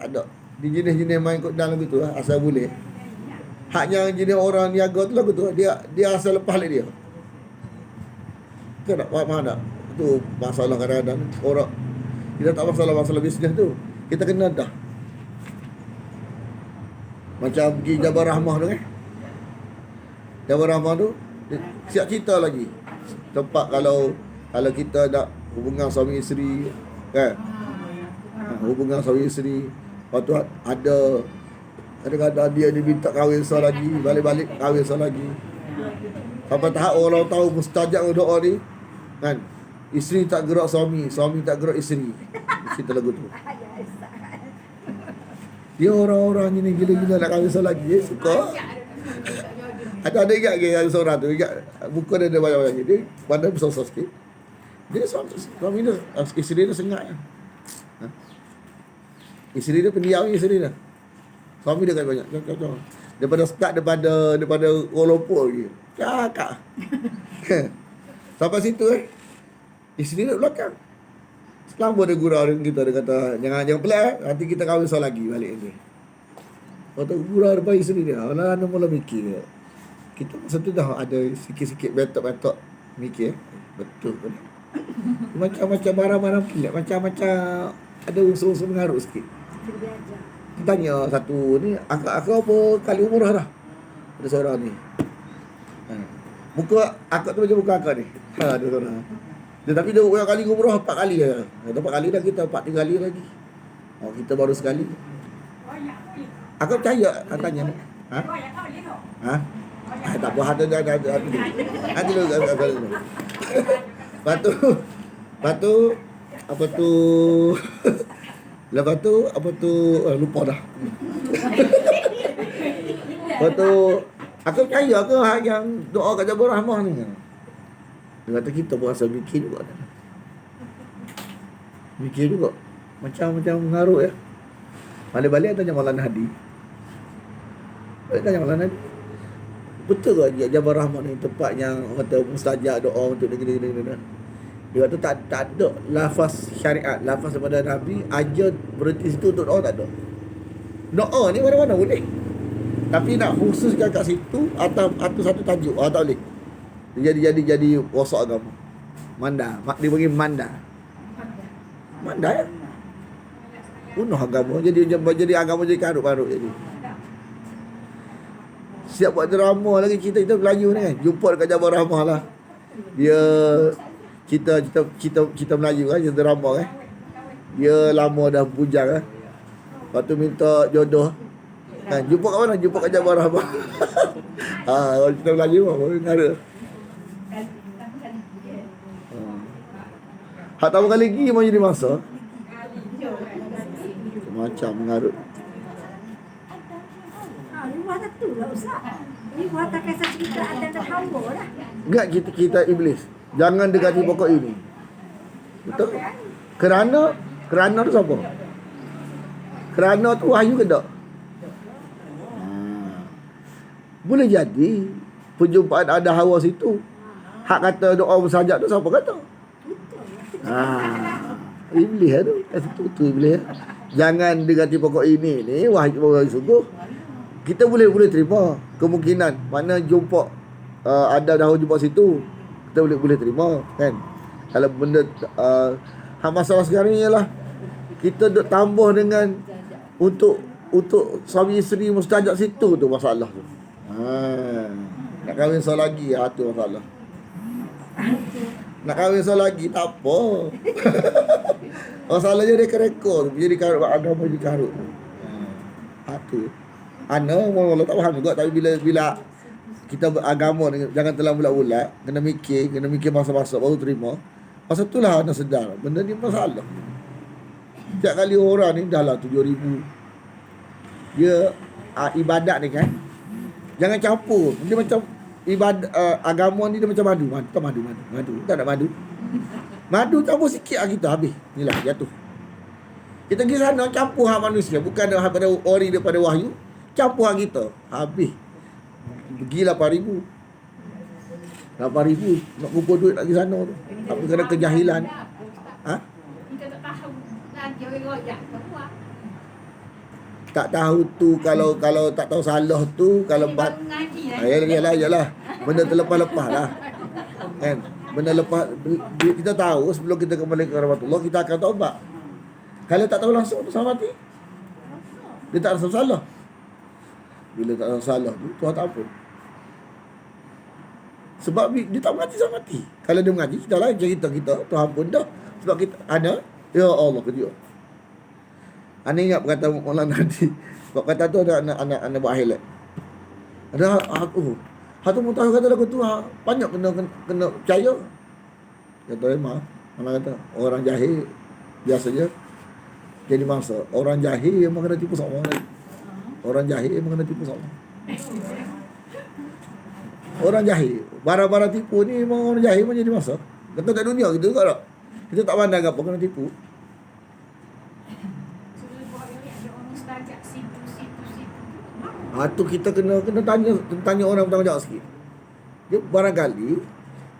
Tak ada. Di jenis-jenis main kod dalam gitu lah, asal boleh. Hak yang jenis orang niaga tu lagu tu, dia asal lepas lagi dia. Kau nak faham mana? Tu masalah kadang-kadang orang kita tak masalah bisnes tu. Kita kena dah. Macam pergi Jabal Rahmah tu kan. Jabal Rahmah tu siap cerita lagi. Tempat kalau kita nak hubungan suami isteri kan. Hubungan suami isteri. Lepas tu ada kadang-kadang dia minta kahwin sah lagi, balik-balik kahwin sah lagi. Sampai tahap orang tahu mustajab doa ni kan. Isteri tak gerak suami tak gerak isteri. Cerita lagu tu. Dia orang-orang ni gila-gila nak kahwin sah lagi, suka. Ada ingat ke yang seorang tu, ingat muka dia ada banyak-banyak. Dia badan besar-besar sikit. Dia suami dia, isteri dia sengat kan. Isteri dia pendiam ni isteri dia. Suami dia kan banyak. Daripada start daripada Kuala Lumpur lagi. Cakap. Sampai situ isteri dia belakang. Selama dia gurau dengan kita, dia kata jangan pelik nanti kita kahwin sah lagi balik ni. Waktu gurau depan isteri dia, orang mula mikir dia. Kita masa tu dah ada sikit-sikit betok-betok mikir. Betul ke ni? Macam-macam barang-barang pelik, macam-macam ada unsur-unsur mengarut sikit. Kita tanya satu ni, akak apa kali umrah dah? Ada seorang ni. Muka akak tu macam muka akak ni. Ada seorang. Dia tapi dia berapa kali umrah 4 kali dah. 4 kali dah kita 4 3 kali lagi. Kita baru sekali. Akak percaya tanya ni. Ha? Tak apa ada. Ada dulu. Lepas tu lupa dah. Lepas tu aku percaya ke yang doa kat Jabal Rahmah ni. Dia kata kita pun asal mikir juga. Mikir juga. Macam mengarut ya. Balik-balik tanya Maulana Hadi. Betul ke Jabal Rahmah ni tempat yang kata mustajab doa untuk negeri-negeri. Dia kata tak ada lafaz syariat, lafaz daripada Nabi aja berhenti situ untuk doa tak ada. Doa ni mana-mana boleh. Tapi nak khususkan kat situ atau satu tajuk, tak boleh. Dia jadi wasak agama. Manda, dia bagi manda ya. Bunuh agama, jadi agama jadi karut-karut jadi. Siap buat drama lagi kita Melayu ni kan. Jumpa dekat Jabal Rahmah lah. Dia kita Melayu kan, cerita drama kan. Dia lama dah bujang kan. Lepas tu minta jodoh. Kan jumpa kat mana? Jumpa kat Jabal Rahmah. Kalau cerita Melayu baru ngara. Hak tahu kali lagi mau jadi masa. Macam mengarut. Luar tu lah Ustaz. Ni buat tak kisah cerita ada hamba lah. Enggak kita iblis. Jangan dekati pokok ini. Betul? Kerana tu siapa? Kerana tu wahyu ke tak? Boleh jadi perjumpaan ada Hawa situ. Hak kata doa bersajak tu siapa kata? Iblis tu. Kat situ tu iblis. Jangan dekati pokok ini ni wahyu sungguh. Kita boleh terima kemungkinan mana jumpa ada dah jumpa situ. Kita boleh terima kan. Kalau benda masalah sekarang ni ialah kita duk tambah dengan untuk suami isteri mustajab situ tu masalah tu. Nak kahwin sah lagi tu masalah. Nak kahwin sah lagi tak apa. Masalahnya dia rekod jadi karut agama jadi karut. Tu. Mula tak faham juga. Tapi bila kita beragama ni, jangan terlalu bulat-bulat. Kena mikir masa-masa baru terima. Masa tu lah anda sedar benda ni masalah. Setiap kali orang ni dah lah 7,000 dia ibadat ni kan. Jangan campur. Dia macam ibadat agama ni dia macam madu. Tak nak madu. Madu campur sikit lah kita habis. Inilah jatuh. Kita pergi sana campur hak manusia, bukan daripada ori daripada wahyu. Campur hak kita. Habis. Pergi 8,000. 8,000 nak kumpul duit nak pergi sana tu. Apa kena kejahilan. Kita tak tahu. ngaji royak semua. Tak tahu tu, kalau tak tahu salah tu, kalau Baru ngaji lah. yalah. Benda terlepas-lepas lah. Kan? Benda lepas, kita tahu sebelum kita kembali ke rahmatullah, kita akan taubat. Kalau tak tahu langsung tu sama mati. Dia tak rasa salah. Bila tak rasa salah tu, Tuhan tak ampun. Sebab dia tak mengaji sama mati. Kalau dia mengaji, dah lah cerita kita, Tuhan ampun dah. Sebab kita ada, ya Allah kejut. Anda ingat perkataan Maulana Nadi. Sebab kata tu ada anak buat highlight. Ada hatu mutahir kata lagu tu banyak kena percaya. Kata maaf, mana kata orang jahil biasa je jadi mangsa. Orang jahil memang kena tipu sama orang. Orang jahil memang kena tipu sama. Orang jahil, bara-bara tipu ni memang orang jahil memang jadi mangsa. Kata kat dunia kita juga tak. Kita tak pandang apa kena tipu. Tu kita kena tanya orang bertanggungjawab sikit. Dia barangkali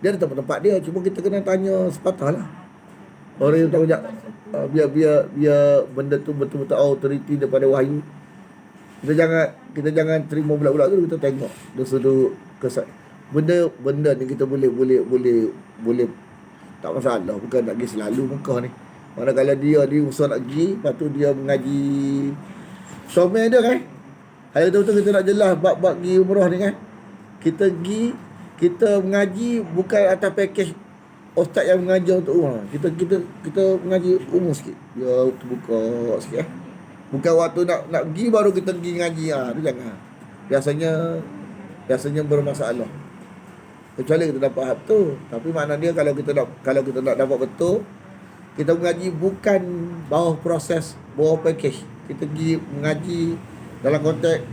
dia ada tempat-tempat dia, cuma kita kena tanya sepatah lah. Orang yang bertanggungjawab, biar benda tu betul-betul authority daripada wahyu. Kita jangan terima bulat-bulat tu, kita tengok dari sudut kesan. Benda ni kita boleh tak masalah, bukan nak pergi selalu Mekah ni. Manakala dia usaha nak pergi, lepas tu dia mengaji somel dia kan. Hari betul-betul kita nak jelas bab-bab pergi umrah ni kan. Kita mengaji bukan atas package ustaz yang mengajar untuk umrah. Kita mengaji umum sikit. Dia terbuka sikit Bukan waktu nak pergi baru kita pergi ngaji. Tu jangan. Biasanya bermasalah. Kecuali kita dapat hak tu. Tapi makna dia kalau kita nak dapat betul, kita mengaji bukan bawah proses, bawah package. Kita pergi mengaji dalam konteks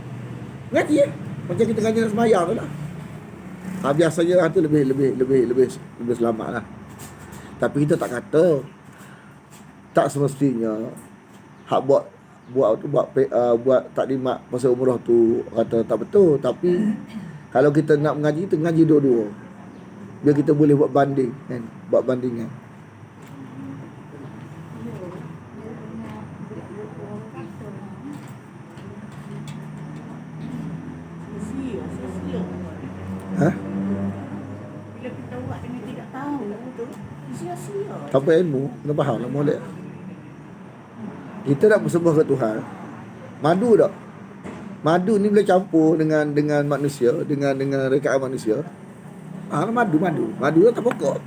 ngaji macam kita ngaji nak sembahyang tu lah. Biasanya tu lebih selamat lah. Tapi kita tak kata tak semestinya hak buat taklimat pasal umrah tu kata tak betul. Tapi kalau kita nak mengaji, kita mengaji dua-dua. Biar kita boleh buat banding kan, buat bandingan. Bila kita buat dengan tidak tahu tu, sia-sia. Tanpa ilmu, kena faham lah molek. Kita nak bersembah ke Tuhan. Madu tak? Madu ni boleh campur dengan manusia, dengan rekaan manusia. Madu tu tak pokok.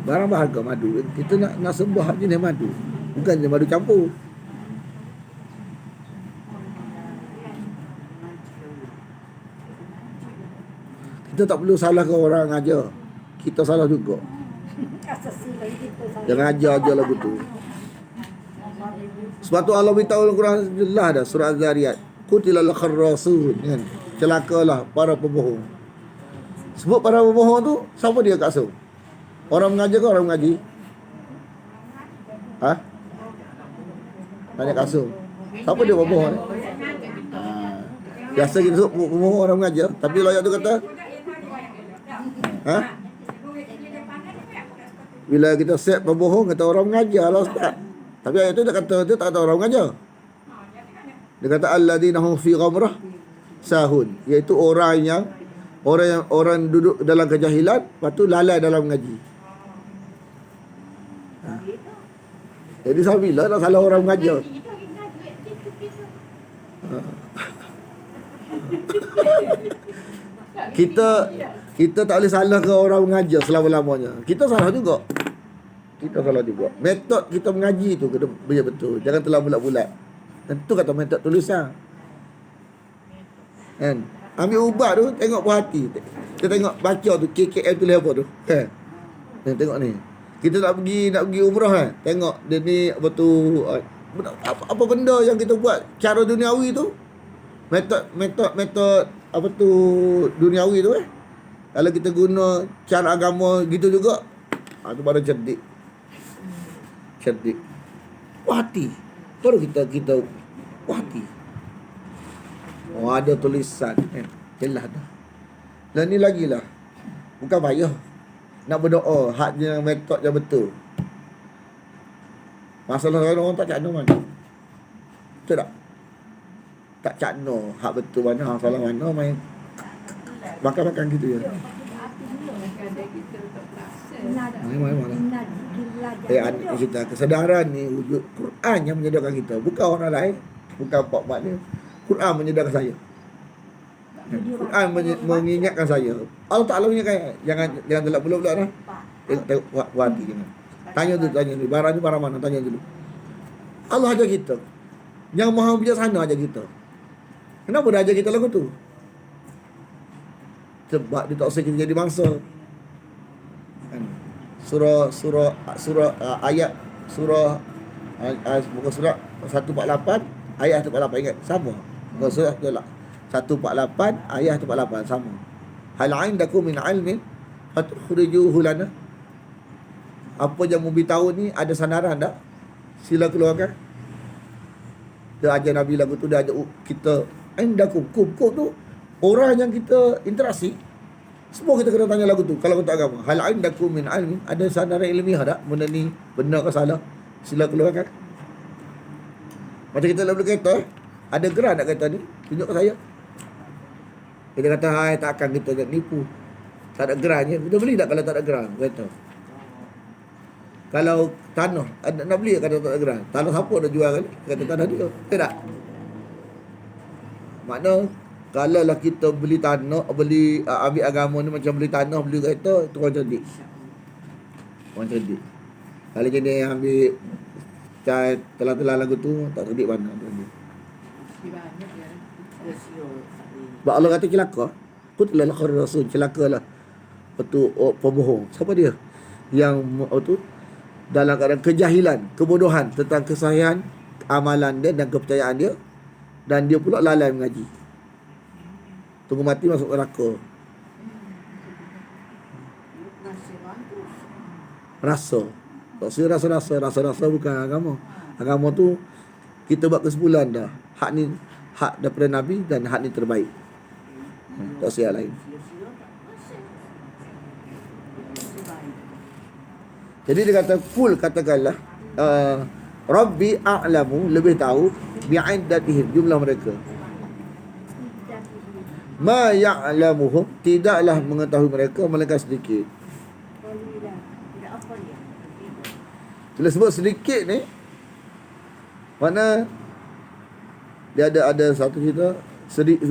Barang berharga madu. Kita nak sembah jenis madu, bukan jenis madu campur. Kita tak perlu salahkan orang aja. Kita salah juga. Jangan ajar lagu tu. Sebab tu Allah beritahu dalam Quran jelas dah, surah Az-Zariyat. Qutilal kharrasun kan. Celakalah para pembohong. Sebut para pembohong tu, siapa dia kat so? Orang mengajar ke orang mengaji? Tanya kat so. Siapa dia pembohong ni? Biasa kita sebut pembohong orang mengajar, tapi layak tu kata bila kita set pembohong, kata orang mengajar lah ustaz. Tapi ayat tu dia tak kata orang mengajar. Dia kata alladzina hum fi ghamrah sahun, iaitu orang duduk dalam kejahilan, lepas tu lalai dalam mengaji. Jadi sabilah nak salah orang mengajar. Kita tak boleh salah ke orang mengajar selama-lamanya. Kita salah juga. Metod kita mengaji tu kena betul. Jangan terlalu bulat-bulat. Dan tu kata metod tulisan. Kan? Ambil ubat tu, tengok puas hati. Kita tengok baca tu, KKM tu apa tu. Kan? Tengok ni. Kita nak pergi umrah kan. Tengok dia ni apa tu, apa benda yang kita buat cara duniawi tu. Metod apa tu duniawi tu Kalau kita guna cara agama gitu juga, tu baru cerdik. Puas hati. Baru kita puas hati. Ada tulisan kan. Jelas dah. Dan ni lagi lah, bukan payah nak berdoa haknya metod yang betul. Masalah orang tak cakno mana. Betul tak? Tak cakno hak betul mana, hak salah mana, main makan-makan gitu ya. Kadang kita tak terasa. Kita kesedaran ni wujud Quran yang menyedarkan kita, bukan orang lain, bukan pak mak ni. Quran menyedarkan saya. Quran mengingatkan saya. Allah Taala mengingatkan, jangan telak pula dah. Tengok hati jangan. Tanya dulu, barang ni barang mana, tanya dulu. Allah ajar kita. Yang Maha Bijaksana ajar kita. Kenapa dia ajar kita lagu tu? Sebab dia tak usah kita jadi bangsa. Kan? Ayat bukan surah 148 ayat 148, ingat sama. Bukan surah tu lah. 148 ayat 148 sama. Hal indakum min ilmin fatukhrijuhu lana. Apa yang memberitahu ni ada sandaran tak? Sila keluarkan. Dia ajar Nabi lagu tu, dia ajar kita indakum kum tu orang yang kita interaksi. Semua kita kena tanya lagu tu kalau untuk agama. Hal indakum min ilmin, ada sandaran ilmiah tak? Benda ni benar ke salah? Sila keluarkan. Macam kita lalu kereta, ada geran nak kereta ni? Tunjuk ke saya. Kita kata, hai takkan kita nak nipu. Tak ada gerannya. Kita beli tak kalau tak ada geran kereta? Kalau tanah, nak beli kata tak ada geran. Tanah siapa dah jual kali? Kata tanah dia. Betul tak? Makna, kalau lah kita beli tanah, ambil agama ni macam beli tanah, beli kereta, itu orang cerdik. Orang cerdik. Kalau jenis yang ambil telah-telah lagu tu, tak cerdik mana. Sebab Allah kata celaka. Qutlah khair rasul, celakalah pembohong. Siapa dia? Yang tu dalam keadaan kejahilan, kebodohan tentang kesahihan amalan dia dan kepercayaan dia, dan dia pula lalai mengaji. Tunggu mati masuk neraka. Rasa. Tak saya rasa bukan agama. Agama tu kita buat kesimpulan dah. Hak ni hak daripada Nabi dan hak ni terbaik. Tak saya lain. Jadi dia kata full, katakanlah Rabbi a'lamu, lebih tahu bi'iddatihim, jumlah mereka. Ma ya'lamuhum, tidaklah mengetahui mereka melainkan sedikit. Bila sebut sedikit ni, mana dia ada satu cerita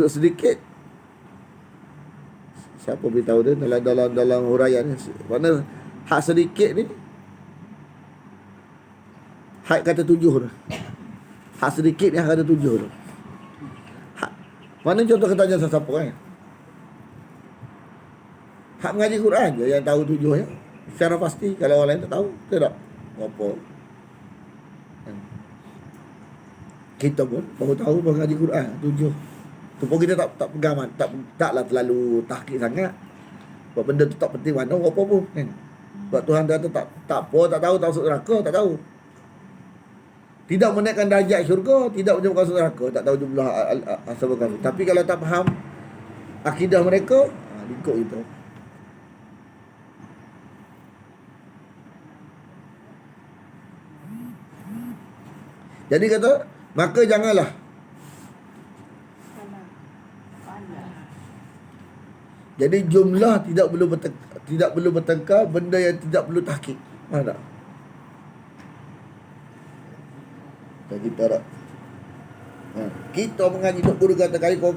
sedikit. Siapa beritahu dia dalam huraian ni, mana hak sedikit ni hak kata 7 tu. Hak sedikit ni hak kata 7 tu. Mana contoh katanya siapa kan? Hak mengaji Quran je yang tahu 7 ya. Secara pasti, kalau orang lain tak tahu, tak. Apa? Kita pun baru tahu mengaji Quran 7. Tu pun kita tak pegang, taklah terlalu tahqiq sangat. Sebab benda tu tak penting mana apa pun kan. Sebab Tuhan kata tak apa, tak tahu, tak masuk neraka, tak tahu. Tidak menaikkan darjat syurga, tidak menyebabkan masuk neraka, tak tahu jumlah ashabul kahfi. Tapi kalau tak faham akidah mereka, ikut itu. Jadi kata, maka janganlah jadi jumlah tidak perlu bertengkar, benda yang tidak perlu tahqiq. Mana tak? Kita tak. Kita mengaji duk guru kata kayu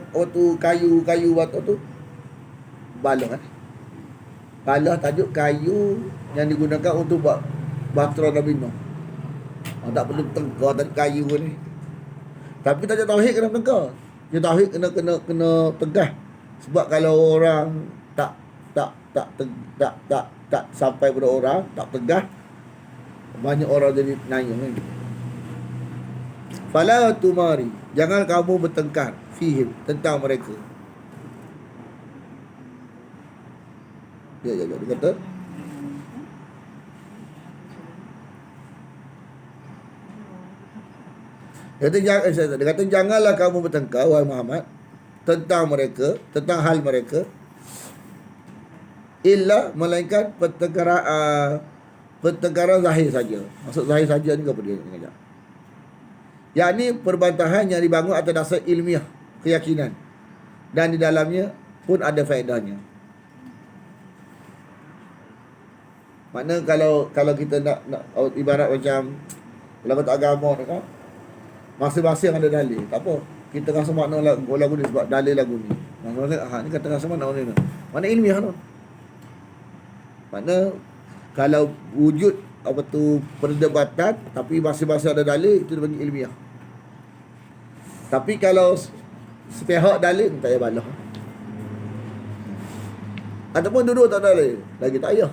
batu tu balah balah tajuk kayu yang digunakan untuk buat bahtera Nabi Nuh. Tak perlu tengkar tadi kayu ni. Tapi tajuk tauhid kena tengkar. Dia tauhid kena tegah. Sebab kalau orang tak sampai pada orang, tak tegah, banyak orang jadi nanya kan. Fala tumari, jangan kamu bertengkar fihim, tentang mereka. Dia kata dia kata janganlah kamu bertengkar wahai Muhammad tentang mereka, tentang hal mereka, illa melainkan pertengkaran pertengkaran zahir saja. Maksud zahir saja ni apa dia mengajar? Yang ni perbantahan yang dibangun atas dasar ilmiah, keyakinan. Dan di dalamnya pun ada faedahnya. Makna kalau kita nak ibarat macam dalam bentuk agama ni kan, masing-masing ada dalil. Tak apa. Kita rasa makna lagu ni sebab dalil lagu ni. Maksudnya ni kata rasa makna ni. Makna ilmiah tu. Makna kalau wujud apa tu perdebatan tapi masing-masing ada dalil, itu dia panggil ilmiah. Tapi kalau sepihak dalil, tak payah balah. Ataupun duduk tak ada dalil, lagi tak payah.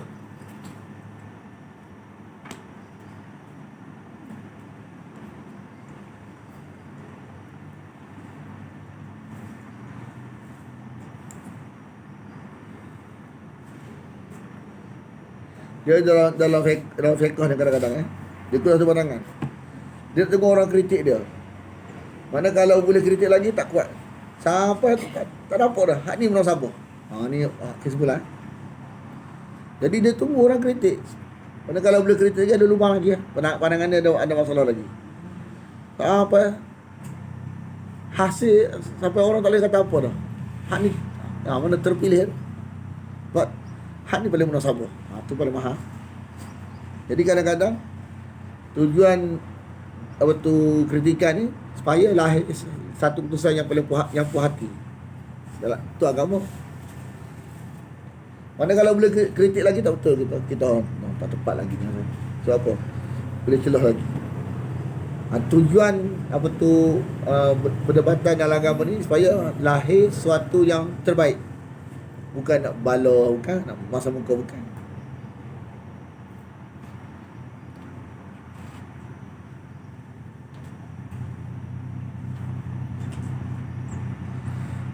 Dia dalam fiqh ni kadang-kadang dia keluar satu pandangan. Dia tengok orang kritik dia. Mana kalau boleh kritik lagi tak kuat. Sampai tak dapat dah. Hak ni menang siapa? Ni kesimpulan. Jadi dia tunggu orang kritik. Mana kalau boleh kritik lagi ada lubang lagi. Pandangan dia ada masalah lagi. Sampai hasil sampai orang tak boleh kata apa dah. Hak ni mana terpilih. Sebab hak ni paling munasabah. Itu paling mahal. Jadi kadang-kadang tujuan apa tu kritikan ni supaya lahir satu keputusan yang paling puas hati. Dalam tu agama. Mana kalau boleh kritik lagi tak betul kita tak tepat lagi ni. Sebab apa? Boleh celah lagi. Tujuan apa tu perdebatan dalam agama ni supaya lahir sesuatu yang terbaik. Bukan nak bala, bukan nak masa muka, bukan.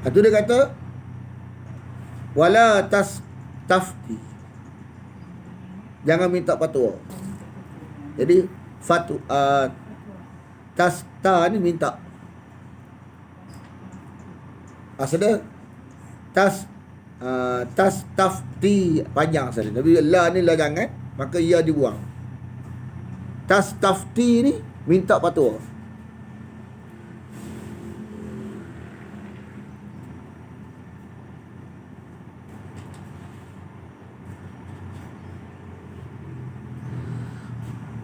Itu dia kata wala tafti. Jangan minta fatwa. Jadi tasta ni minta. Asalnya tafti panjang saja. Tapi la ni larangan, maka ia dibuang. Tafti ni minta fatwa.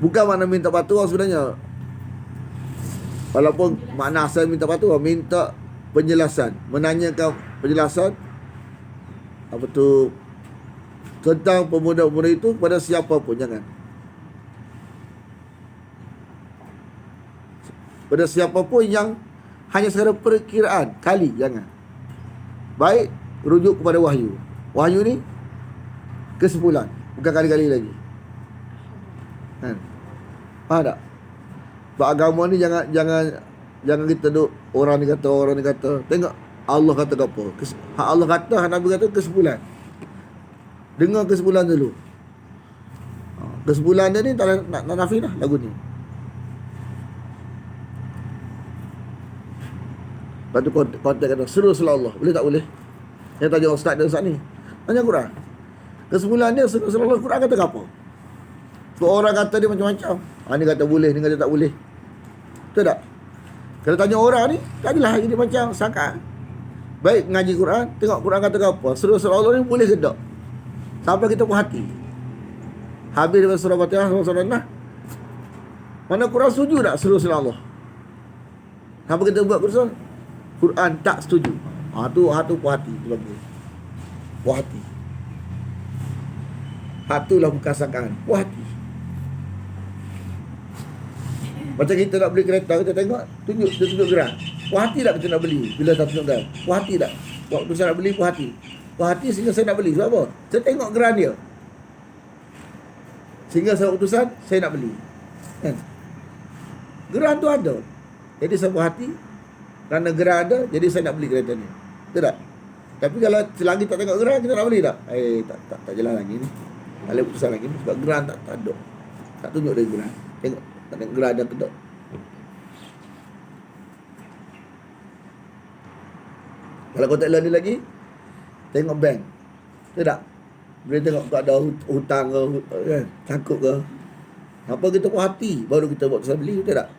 Bukan makna minta fatwa sebenarnya. Walaupun makna asal minta fatwa, minta penjelasan, menanyakan penjelasan apa tu tentang pemuda-pemuda itu kepada siapa pun, jangan. Pada siapa pun yang hanya sekadar perkiraan kali, jangan. Baik rujuk kepada wahyu. Wahyu ni kesimpulan, bukan kali-kali lagi. Kan? Faham tak? Sebab agama ni jangan kita duk orang ni kata. Tengok Allah kata apa. Hak Allah kata, hak Nabi kata kesimpulan. Dengar kesimpulan dulu. Kesimpulan dia ni tak nak nafi dah lagu ni. Lepas tu konteks kata seru Allah. Boleh tak boleh? Yang tanya ustaz dia ustaz ni. Tanya Quran. Kesimpulan dia seru Allah, Quran kata apa? So, orang kata dia macam-macam. Ni kata boleh, ni kata tak boleh. Betul tak? Kalau tanya orang ni, tak adalah jadi macam sangka. Baik mengaji Quran, tengok Quran kata apa. Surah Allah ni boleh ke tak? Sampai kita puas hati. Habis daripada surah Fatihah, surah Nas. Mana Quran setuju tak surah Allah? Sampai kita buat Quran tak setuju. Tu puas hati. Puas hati. Itulah bukan sangkaan. Puas hati. Macam kita nak beli kereta, kita tengok tunjuk gerak. Puas hati tak kita nak beli bila tak tunjuk gerak? Puas hati tak? Waktu saya nak beli puas hati. Puas hati sehingga saya nak beli. Sebab apa? Saya tengok gerak dia. Sehingga saya keputusan saya nak beli. Kan? Gerak tu ada. Jadi saya puas hati kerana gerak ada, jadi saya nak beli kereta ni. Betul tak? Tapi kalau selagi tak tengok gerak, kita nak beli tak? Tak jalan lagi ni. Tak boleh putusan lagi ni. Sebab gerak tak ada. Tak tunjuk dari gerak. Tengok. Tak ada gerak ada kedok. Kalau kau tak lalu lagi, tengok bank. Betul tak? Bila tengok tak ada hutang ke, kan, takut ke. Apa kita puas hati, baru kita buat usaha beli, betul tak?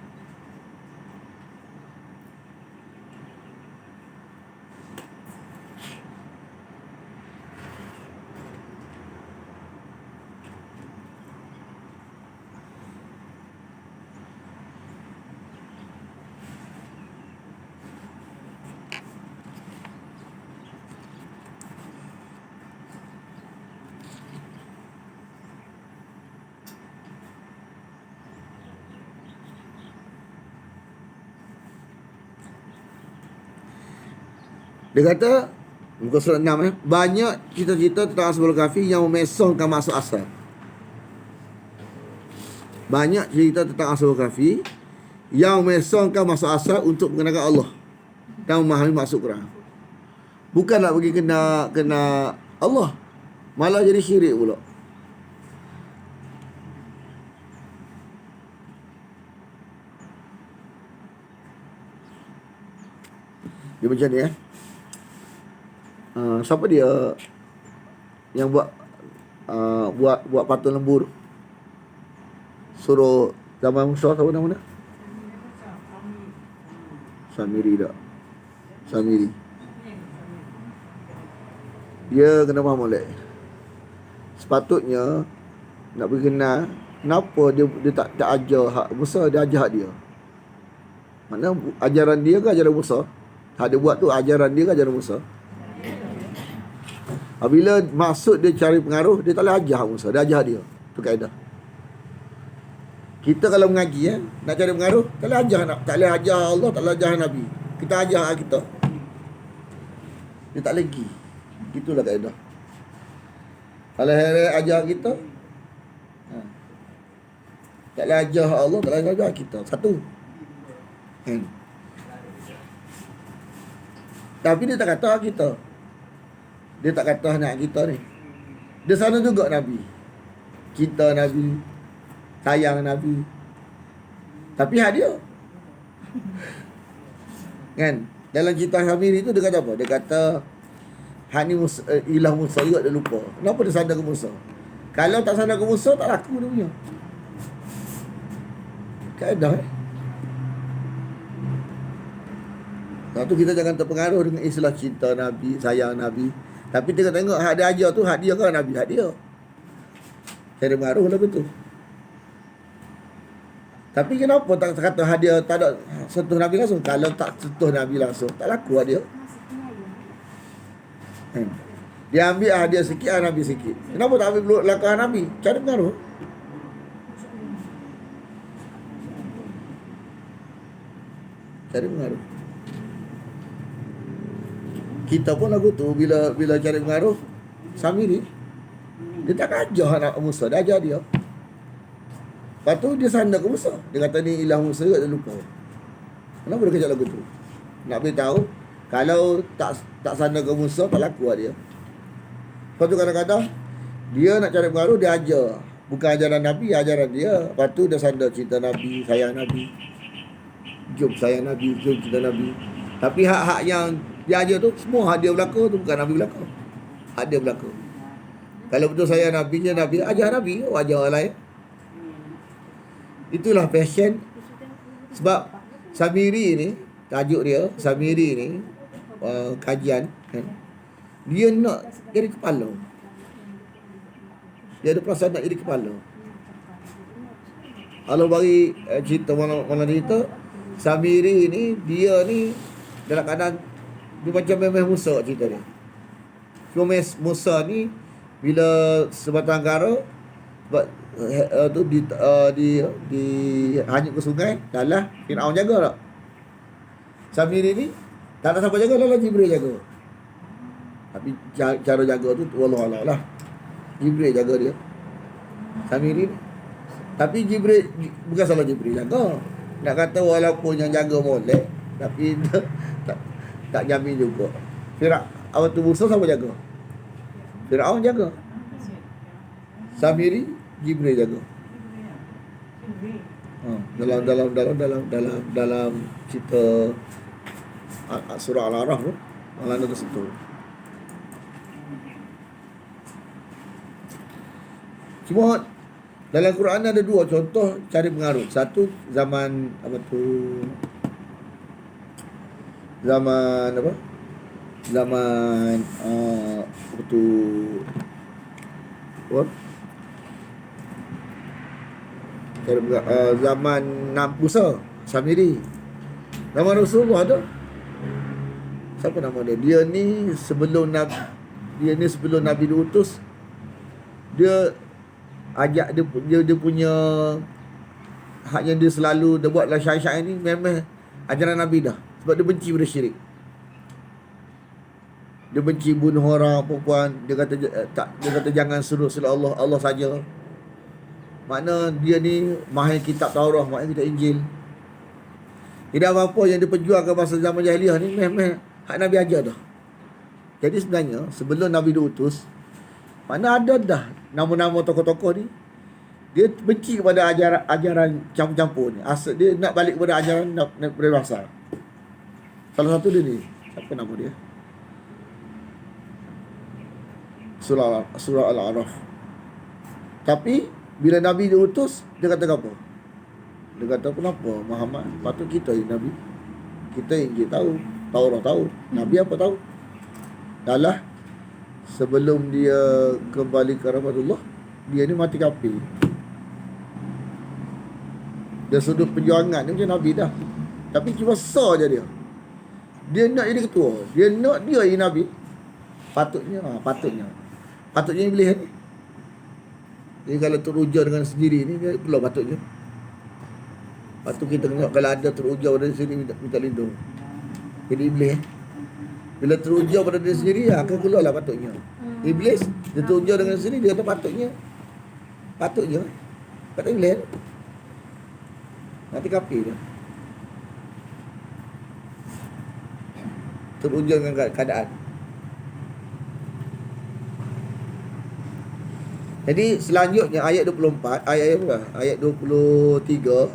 Dia kata, muka surat 6 banyak cita-cita tentang Ashabul Kahfi yang memesongkan masuk asal. Banyak cerita tentang Ashabul Kahfi yang memesongkan masuk asal untuk mengenalkan Allah dan memahami maksud Quran. Bukan nak pergi kena Allah, malah jadi syirik pula. Dia macam ni siapa dia yang buat patung lembu tu? Suruh zaman Musa, siapa nama dia? Samiri tak? Samiri. Dia kena faham molek. Sepatutnya nak pergi kenal, kenapa dia tak ajar hak Musa, dia ajar hak dia. Mana ajaran dia ke ajaran Musa? Hak dia buat tu ajaran dia ke ajaran Musa? Apabila maksud dia cari pengaruh, dia tak boleh ajar Musa, dia ajar dia. Itu kaedah. Kita kalau mengaji nak cari pengaruh, tak boleh ajar, tak boleh ajar Allah, tak boleh ajar Nabi. Kita ajar kita. Dia tak lagi. Itulah kaedah. Kalau hari ajar kita, tak boleh ajar Allah, tak boleh ajar kita. Satu. Tapi dia tak kata kita. Dia tak kata anak kita ni. Dia sana juga Nabi. Kita Nabi. Sayang Nabi. Tapi hak dia. Kan? Dalam cerita Samiri tu dia kata apa? Dia kata hak ni ilah Musa juga dia lupa. Kenapa dia sandar ke Musa? Kalau tak sandar ke Musa, tak laku dia punya. Kaedah Satu, kita jangan terpengaruh dengan istilah cinta Nabi, sayang Nabi. Tapi tengok hak dia ajar tu, hak dia kan Nabi, hak dia. Cari pengaruh lah betul. Tapi kenapa tak kata hak dia tak ada sentuh Nabi langsung? Kalau tak sentuh Nabi langsung, tak laku hak dia. Dia ambil hak dia sikit, hak Nabi sikit. Kenapa tak ambil langkah Nabi? Cari pengaruh. Cari pengaruh. Kita pun lagu tu bila cari pengaruh Samiri, dia tak ajar anak Musa, dia ajar dia. Lepas tu dia sandar ke Musa. Dia kata ni ilah Musa juga, dia lupa. Kenapa dia kejap lagu tu? Nak beritahu kalau tak sandar ke Musa, tak laku lah dia. Lepas tu kadang-kadang dia nak cari pengaruh, dia ajar. Bukan ajaran Nabi, ajaran dia. Lepas tu dia sandar cinta Nabi, sayang Nabi. Jom sayang Nabi, jom cinta Nabi. Tapi hak-hak yang dia ajar tu, semua hak dia berlaku tu, bukan Nabi berlaku. Hak dia berlaku. Kalau betul sayang Nabi, Nabi ajar Nabi, ajar orang lain. Itulah passion. Sebab Samiri ni, tajuk dia Samiri ni, kajian kan, dia nak jadi kepala. Dia ada perasaan nak jadi kepala. Kalau bagi cerita mana cerita Samiri ni, dia ni dalam keadaan dia macam memang Musa cerita dia. Cuma Musa ni bila sebatang kara tu di hanyut ke sungai, dalah Firaun jaga tak. Samiri ni tak ada siapa jaga, dalah Jibril jaga. Tapi cara jaga tu wallahu lah. Jibril jaga dia. Samiri ni. Tapi Jibril bukan salah Jibril jaga. Nak kata walaupun yang jaga molek, tapi tak jamin juga. Awak tu Musa siapa jaga? Firaun jaga. Samiri Jibril jaga. Dalam cerita surah Al-Araf tu, malah ada situ. Cuma dalam Quran ada dua contoh cari pengaruh. Satu zaman apa tu? Zaman apa? Zaman apa tu? What? Zaman Musa Samiri. Nama Rasulullah ada. Siapa nama dia? Dia ni sebelum Nabi diutus, dia ajak dia punya hak yang dia selalu dia buat dalam syair-syair ni memang ajaran Nabi dah. Sebab dia benci pada syirik. Dia benci bunuh orang, perempuan. Dia kata jangan suruh Allah, Allah saja. Makna dia ni mahir kitab Taurat, mahir kitab Injil. Tidak apa-apa yang dia perjuangkan masa zaman jahiliah ni memang hak Nabi ajar dah. Jadi sebenarnya sebelum Nabi diutus, mana ada dah nama-nama tokoh-tokoh ni, dia benci kepada ajaran campur-campur ni. Asal dia nak balik kepada ajaran daripada asal. Salah satu dia ni, siapa nama dia? Surah Al-A'raf. Tapi bila Nabi diutus, dia kata apa? Dia kata kenapa Muhammad? Patut kita Nabi. Kita Injil tahu, Taurat tahu, Nabi apa tahu? Dalah sebelum dia kembali ke rahmatullah, dia ni mati kafir. Dia sudut perjuangan dia macam Nabi dah. Tapi cuma sah je dia. Dia nak jadi ketua. Dia nak dia jadi Nabi. Patutnya Iblis ni. Jadi kalau teruja dengan sendiri ni, dia pula patutnya. Patut kita tengok kalau ada teruja pada diri sendiri, minta lindung. Jadi Iblis bila teruja pada diri sendiri, akan keluarlah patutnya. Iblis, dia teruja dengan sendiri, dia kata patutnya. Kata Iblis nanti kafir dia. Teruja dengan keadaan. Jadi selanjutnya ayat 24, ayat 23.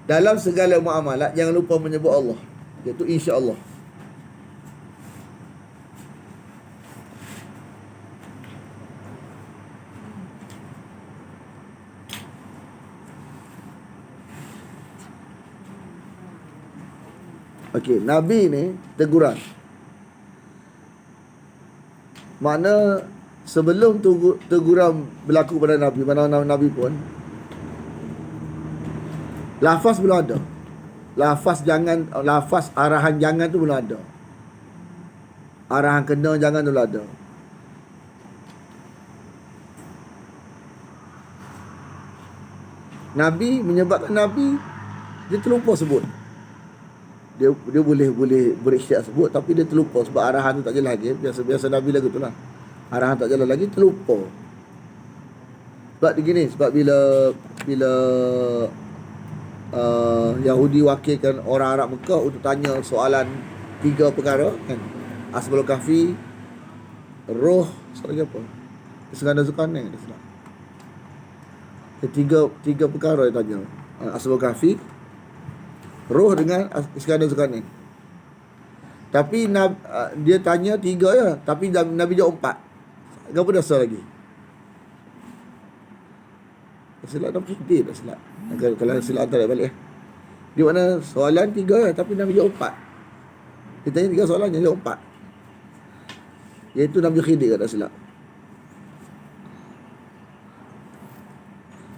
Dalam segala muamalat jangan lupa menyebut Allah, iaitu insya-Allah. Okey, Nabi ni teguran. Makna sebelum teguran berlaku pada Nabi, mana Nabi pun lafaz belum ada. Lafaz arahan jangan tu belum ada. Arahan kena jangan tu belum ada. Nabi menyebabkan Nabi dia terlupa sebut. Dia boleh berikhtiar sebut, tapi dia terlupa sebab arahan tu tak jelas lagi. Biasa Nabi lagu tu lah. Arahan tak jalan lagi, terlupa. Sebab begini, sebab bila Yahudi wakilkan orang Arab Mekah untuk tanya soalan 3 perkara kan. Asbabul Kahfi, roh, soalan lagi apa? Iskandar Zulkarnain dia salah. Tiga perkara dia tanya. Asbabul Kahfi, roh dengan Iskandar Zulkarnain. Tapi dia tanya 3 je, tapi Nabi jawab 4. Kenapa dah salah lagi? Silap dah berhenti dah silap. Kalau silap tak balik. Di mana soalan 3 je, tapi Nabi jawab 4. Dia tanya 3 soalan, dia jawab 4. Iaitu Nabi Khidir tak silap.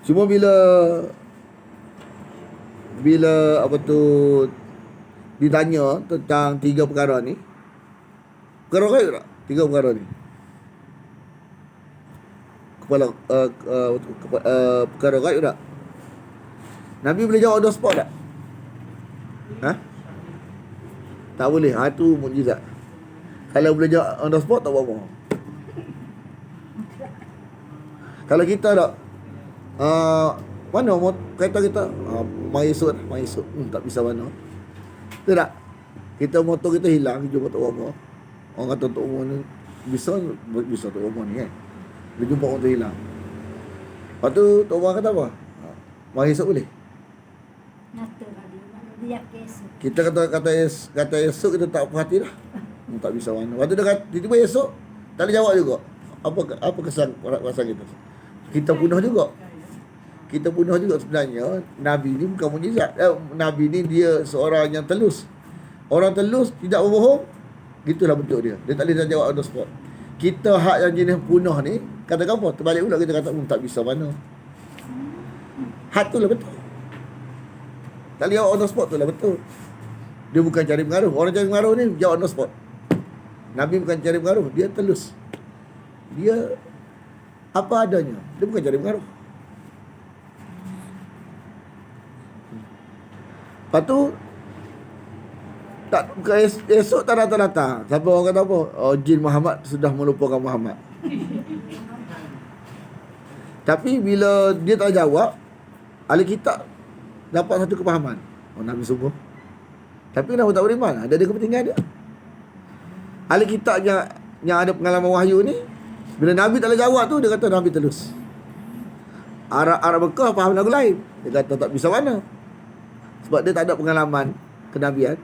Cuma bila apa tu ditanya tentang 3 perkara ni, perkara gaib tak? 3 perkara ni. Perkara gaib tak? Nabi boleh jawab on the spot tak? Tak boleh. Itu mukjizat. Kalau boleh jawab on the spot tak apa-apa. Kalau kita tak mana kereta kita mai esok tak bisa mana. Betul tak? Kita motor kita hilang, jumpa Tok Omar. Orang kata Tok Omar ni bisa Tok Omar ni kan. Dia jumpa orang tu hilang. Lepas tu Tok Omar kata apa? Mari esok boleh. Kita kata esok kita tak perhati dah. Tak bisa mana. Lepas tu dia kata tiba-tiba esok tak boleh jawab juga. Apa kesan perasaan kita? Kita punah juga. Kita punah juga sebenarnya. Nabi ni bukan mukjizat. Nabi ni dia seorang yang telus. Orang telus tidak berbohong. Gitulah bentuk dia. Dia tak boleh jawab on the spot. Kita hak yang jenis punah ni, katakan apa? Terbalik pula kita kata tak bisa mana. Hak tu lah betul. Tak boleh jawab on the spot tu lah betul. Dia bukan cari pengaruh. Orang cari pengaruh ni jawab on the spot. Nabi bukan cari pengaruh, dia telus. Dia apa adanya. Dia bukan cari pengaruh. Lepas tu tak esok tak datang-datang. Siapa orang kata apa? Oh, jin Muhammad sudah melupakan Muhammad. Tapi bila dia tak jawab, ahli kitab dapat satu kepahaman. Oh, Nabi sungguh. Tapi kenapa tak beriman? Ada kepentingan dia. Ahli kitab yang ada pengalaman wahyu ni, bila Nabi tak boleh jawab tu, dia kata Nabi telus. Arab Mekah faham lagu lain. Dia kata tak bisa mana. Sebab dia tak ada pengalaman kenabian.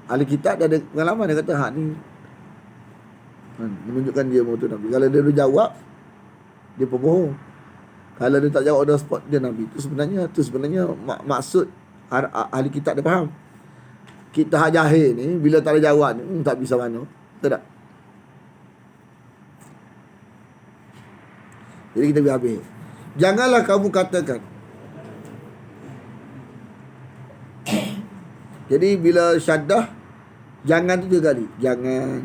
Ahli kitab dia ada pengalaman. Dia kata hak ni menunjukkan dia betul Nabi. Kalau dia jawab, dia pembohong. Kalau dia tak jawab on the spot, dia Nabi. Itu sebenarnya maksud ahli kitab dia faham. Kita hak jahil ni, bila tak ada jawab ni, tak bisa mana. Betul tak? Jadi kita biar habis. Janganlah kamu katakan. Jadi bila syaddah, jangan tu 3 kali. Jangan.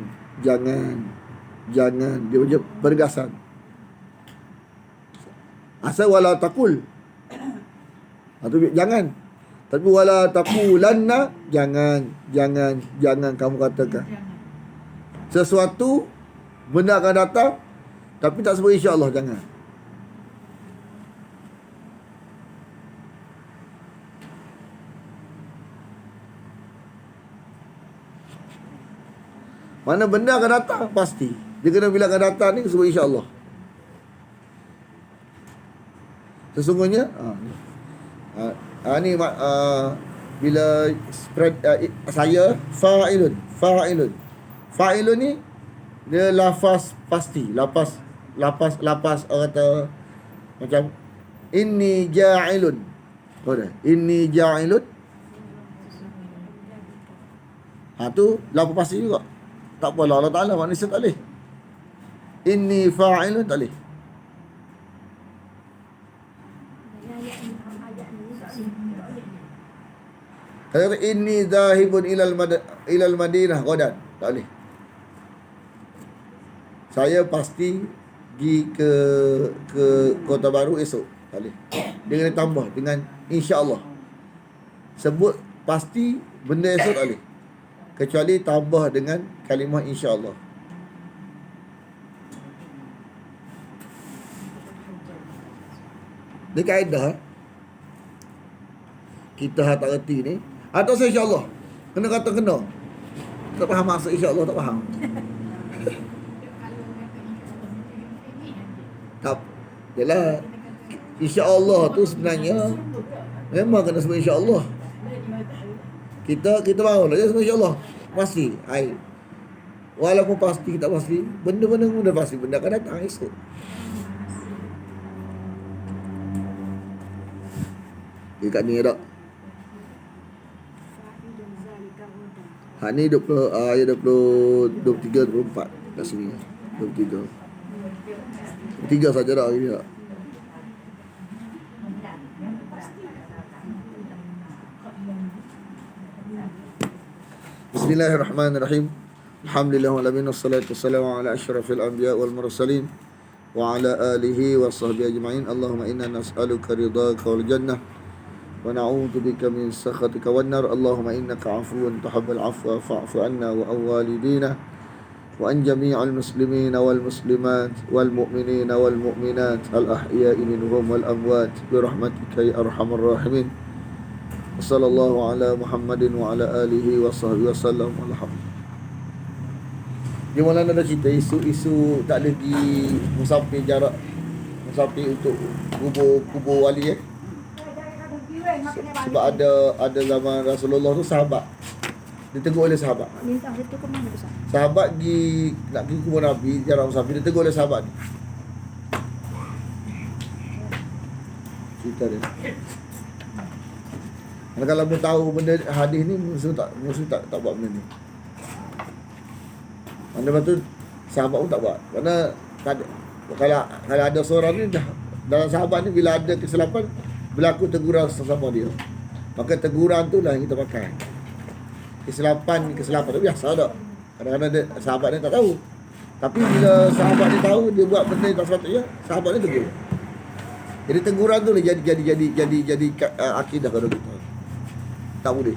Dia macam pergasan. Asal wala takul. Atau jangan. Tapi wala taqulanna, jangan kamu katakan. Sesuatu benda akan datang tapi tak sebut insya-Allah, jangan. Mana benda akan datang pasti. Dia kena bila akan datang ni sebut insya-Allah. Sesungguhnya ni bila spread saya fa'ilun ni dia lafaz pasti, lapas orang kata macam inni ja'ilun. Tahu dah? Inni ja'ilun. Tu lafaz pasti juga. Tak apalah Allah Ta'ala, manusia tak boleh. Inni fa'ilun tak boleh. Kalau kata inni zahibun ilal Madinah qadan, tak boleh. Saya pasti pergi ke Kota Baru esok, tak boleh. Dia kena tambah dengan insya-Allah. Sebut pasti benda esok tak boleh. Kecuali tambah dengan kalimah insya-Allah. Dia kaedah kita tak reti ni. Atau saya insya-Allah. Kena kata kena. Tak faham maksud insya-Allah, tak faham. Tak. Yalah. Insya-Allah tu sebenarnya memang kena sebut insya-Allah. Kita baru lah sebut insya-Allah. Pasti. Walaupun pasti kita pasti, benda-benda mudah pasti, benda akan datang esok. Dekat ni tak. Hak ni 23, 24 kat sini. 23. 3 saja dah hari ni tak. Bismillahirrahmanirrahim. Alhamdulillah walamin wassalatu wassalamu ala asyrafil anbiya wal mursalin wa ala alihi wa sahbihi ajma'in. Allahumma inna nas'aluka ridhaka wal jannah wa na'udzu bika min sakhatika wan nar. Allahumma innaka 'afuwun tuhibbul 'afwa fa'fu 'anna wa walidina wa an jami'al muslimina wal muslimat wal mu'minina wal mu'minat al ahya'i minhum wal amwat bi rahmatika ya arhamar rahimin. Sallallahu ala Muhammadin wa ala alihi wa sahbihi wasallam. Alhamdulillah. Dia malah ada cerita isu tak ada pergi musafir jarak musafir untuk kubur wali sebab ada zaman Rasulullah tu sahabat ditegur oleh sahabat. Sahabat nak pergi kubur Nabi jarak musafir, ditegur oleh sahabat ni. cerita dia. Dan kalau mu tahu benda hadis ni, musuh tak buat benda ni. Mana betul sahabat pun tak buat. Kerana kalau ada seorang ni dah, dalam sahabat ni bila ada kesilapan berlaku teguran sesama dia, maka teguran tu lah yang kita pakai. Kesilapan tu biasa tak. Kadang-kadang sahabat ni tak tahu. Tapi bila sahabat ni tahu dia buat benda yang tak sepatutnya, sahabat ni tegur. Jadi teguran tu lah jadi akidah kalau kita. Tak boleh.